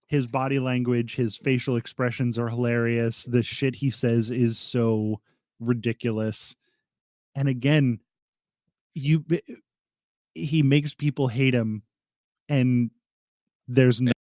His body language, his facial expressions are hilarious. The shit he says is so ridiculous. And again, he makes people hate him, and there's no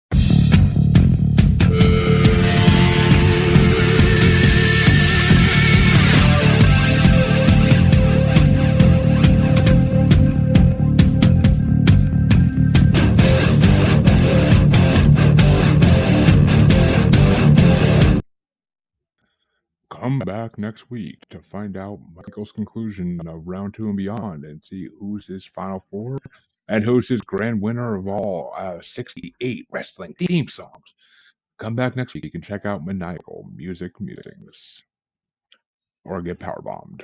Come back next week to find out Michael's conclusion of round 2 and beyond and see who's his final four and who's his grand winner of all 68 wrestling theme songs. Come back next week. You can check out Maniacal Music Musings or get powerbombed.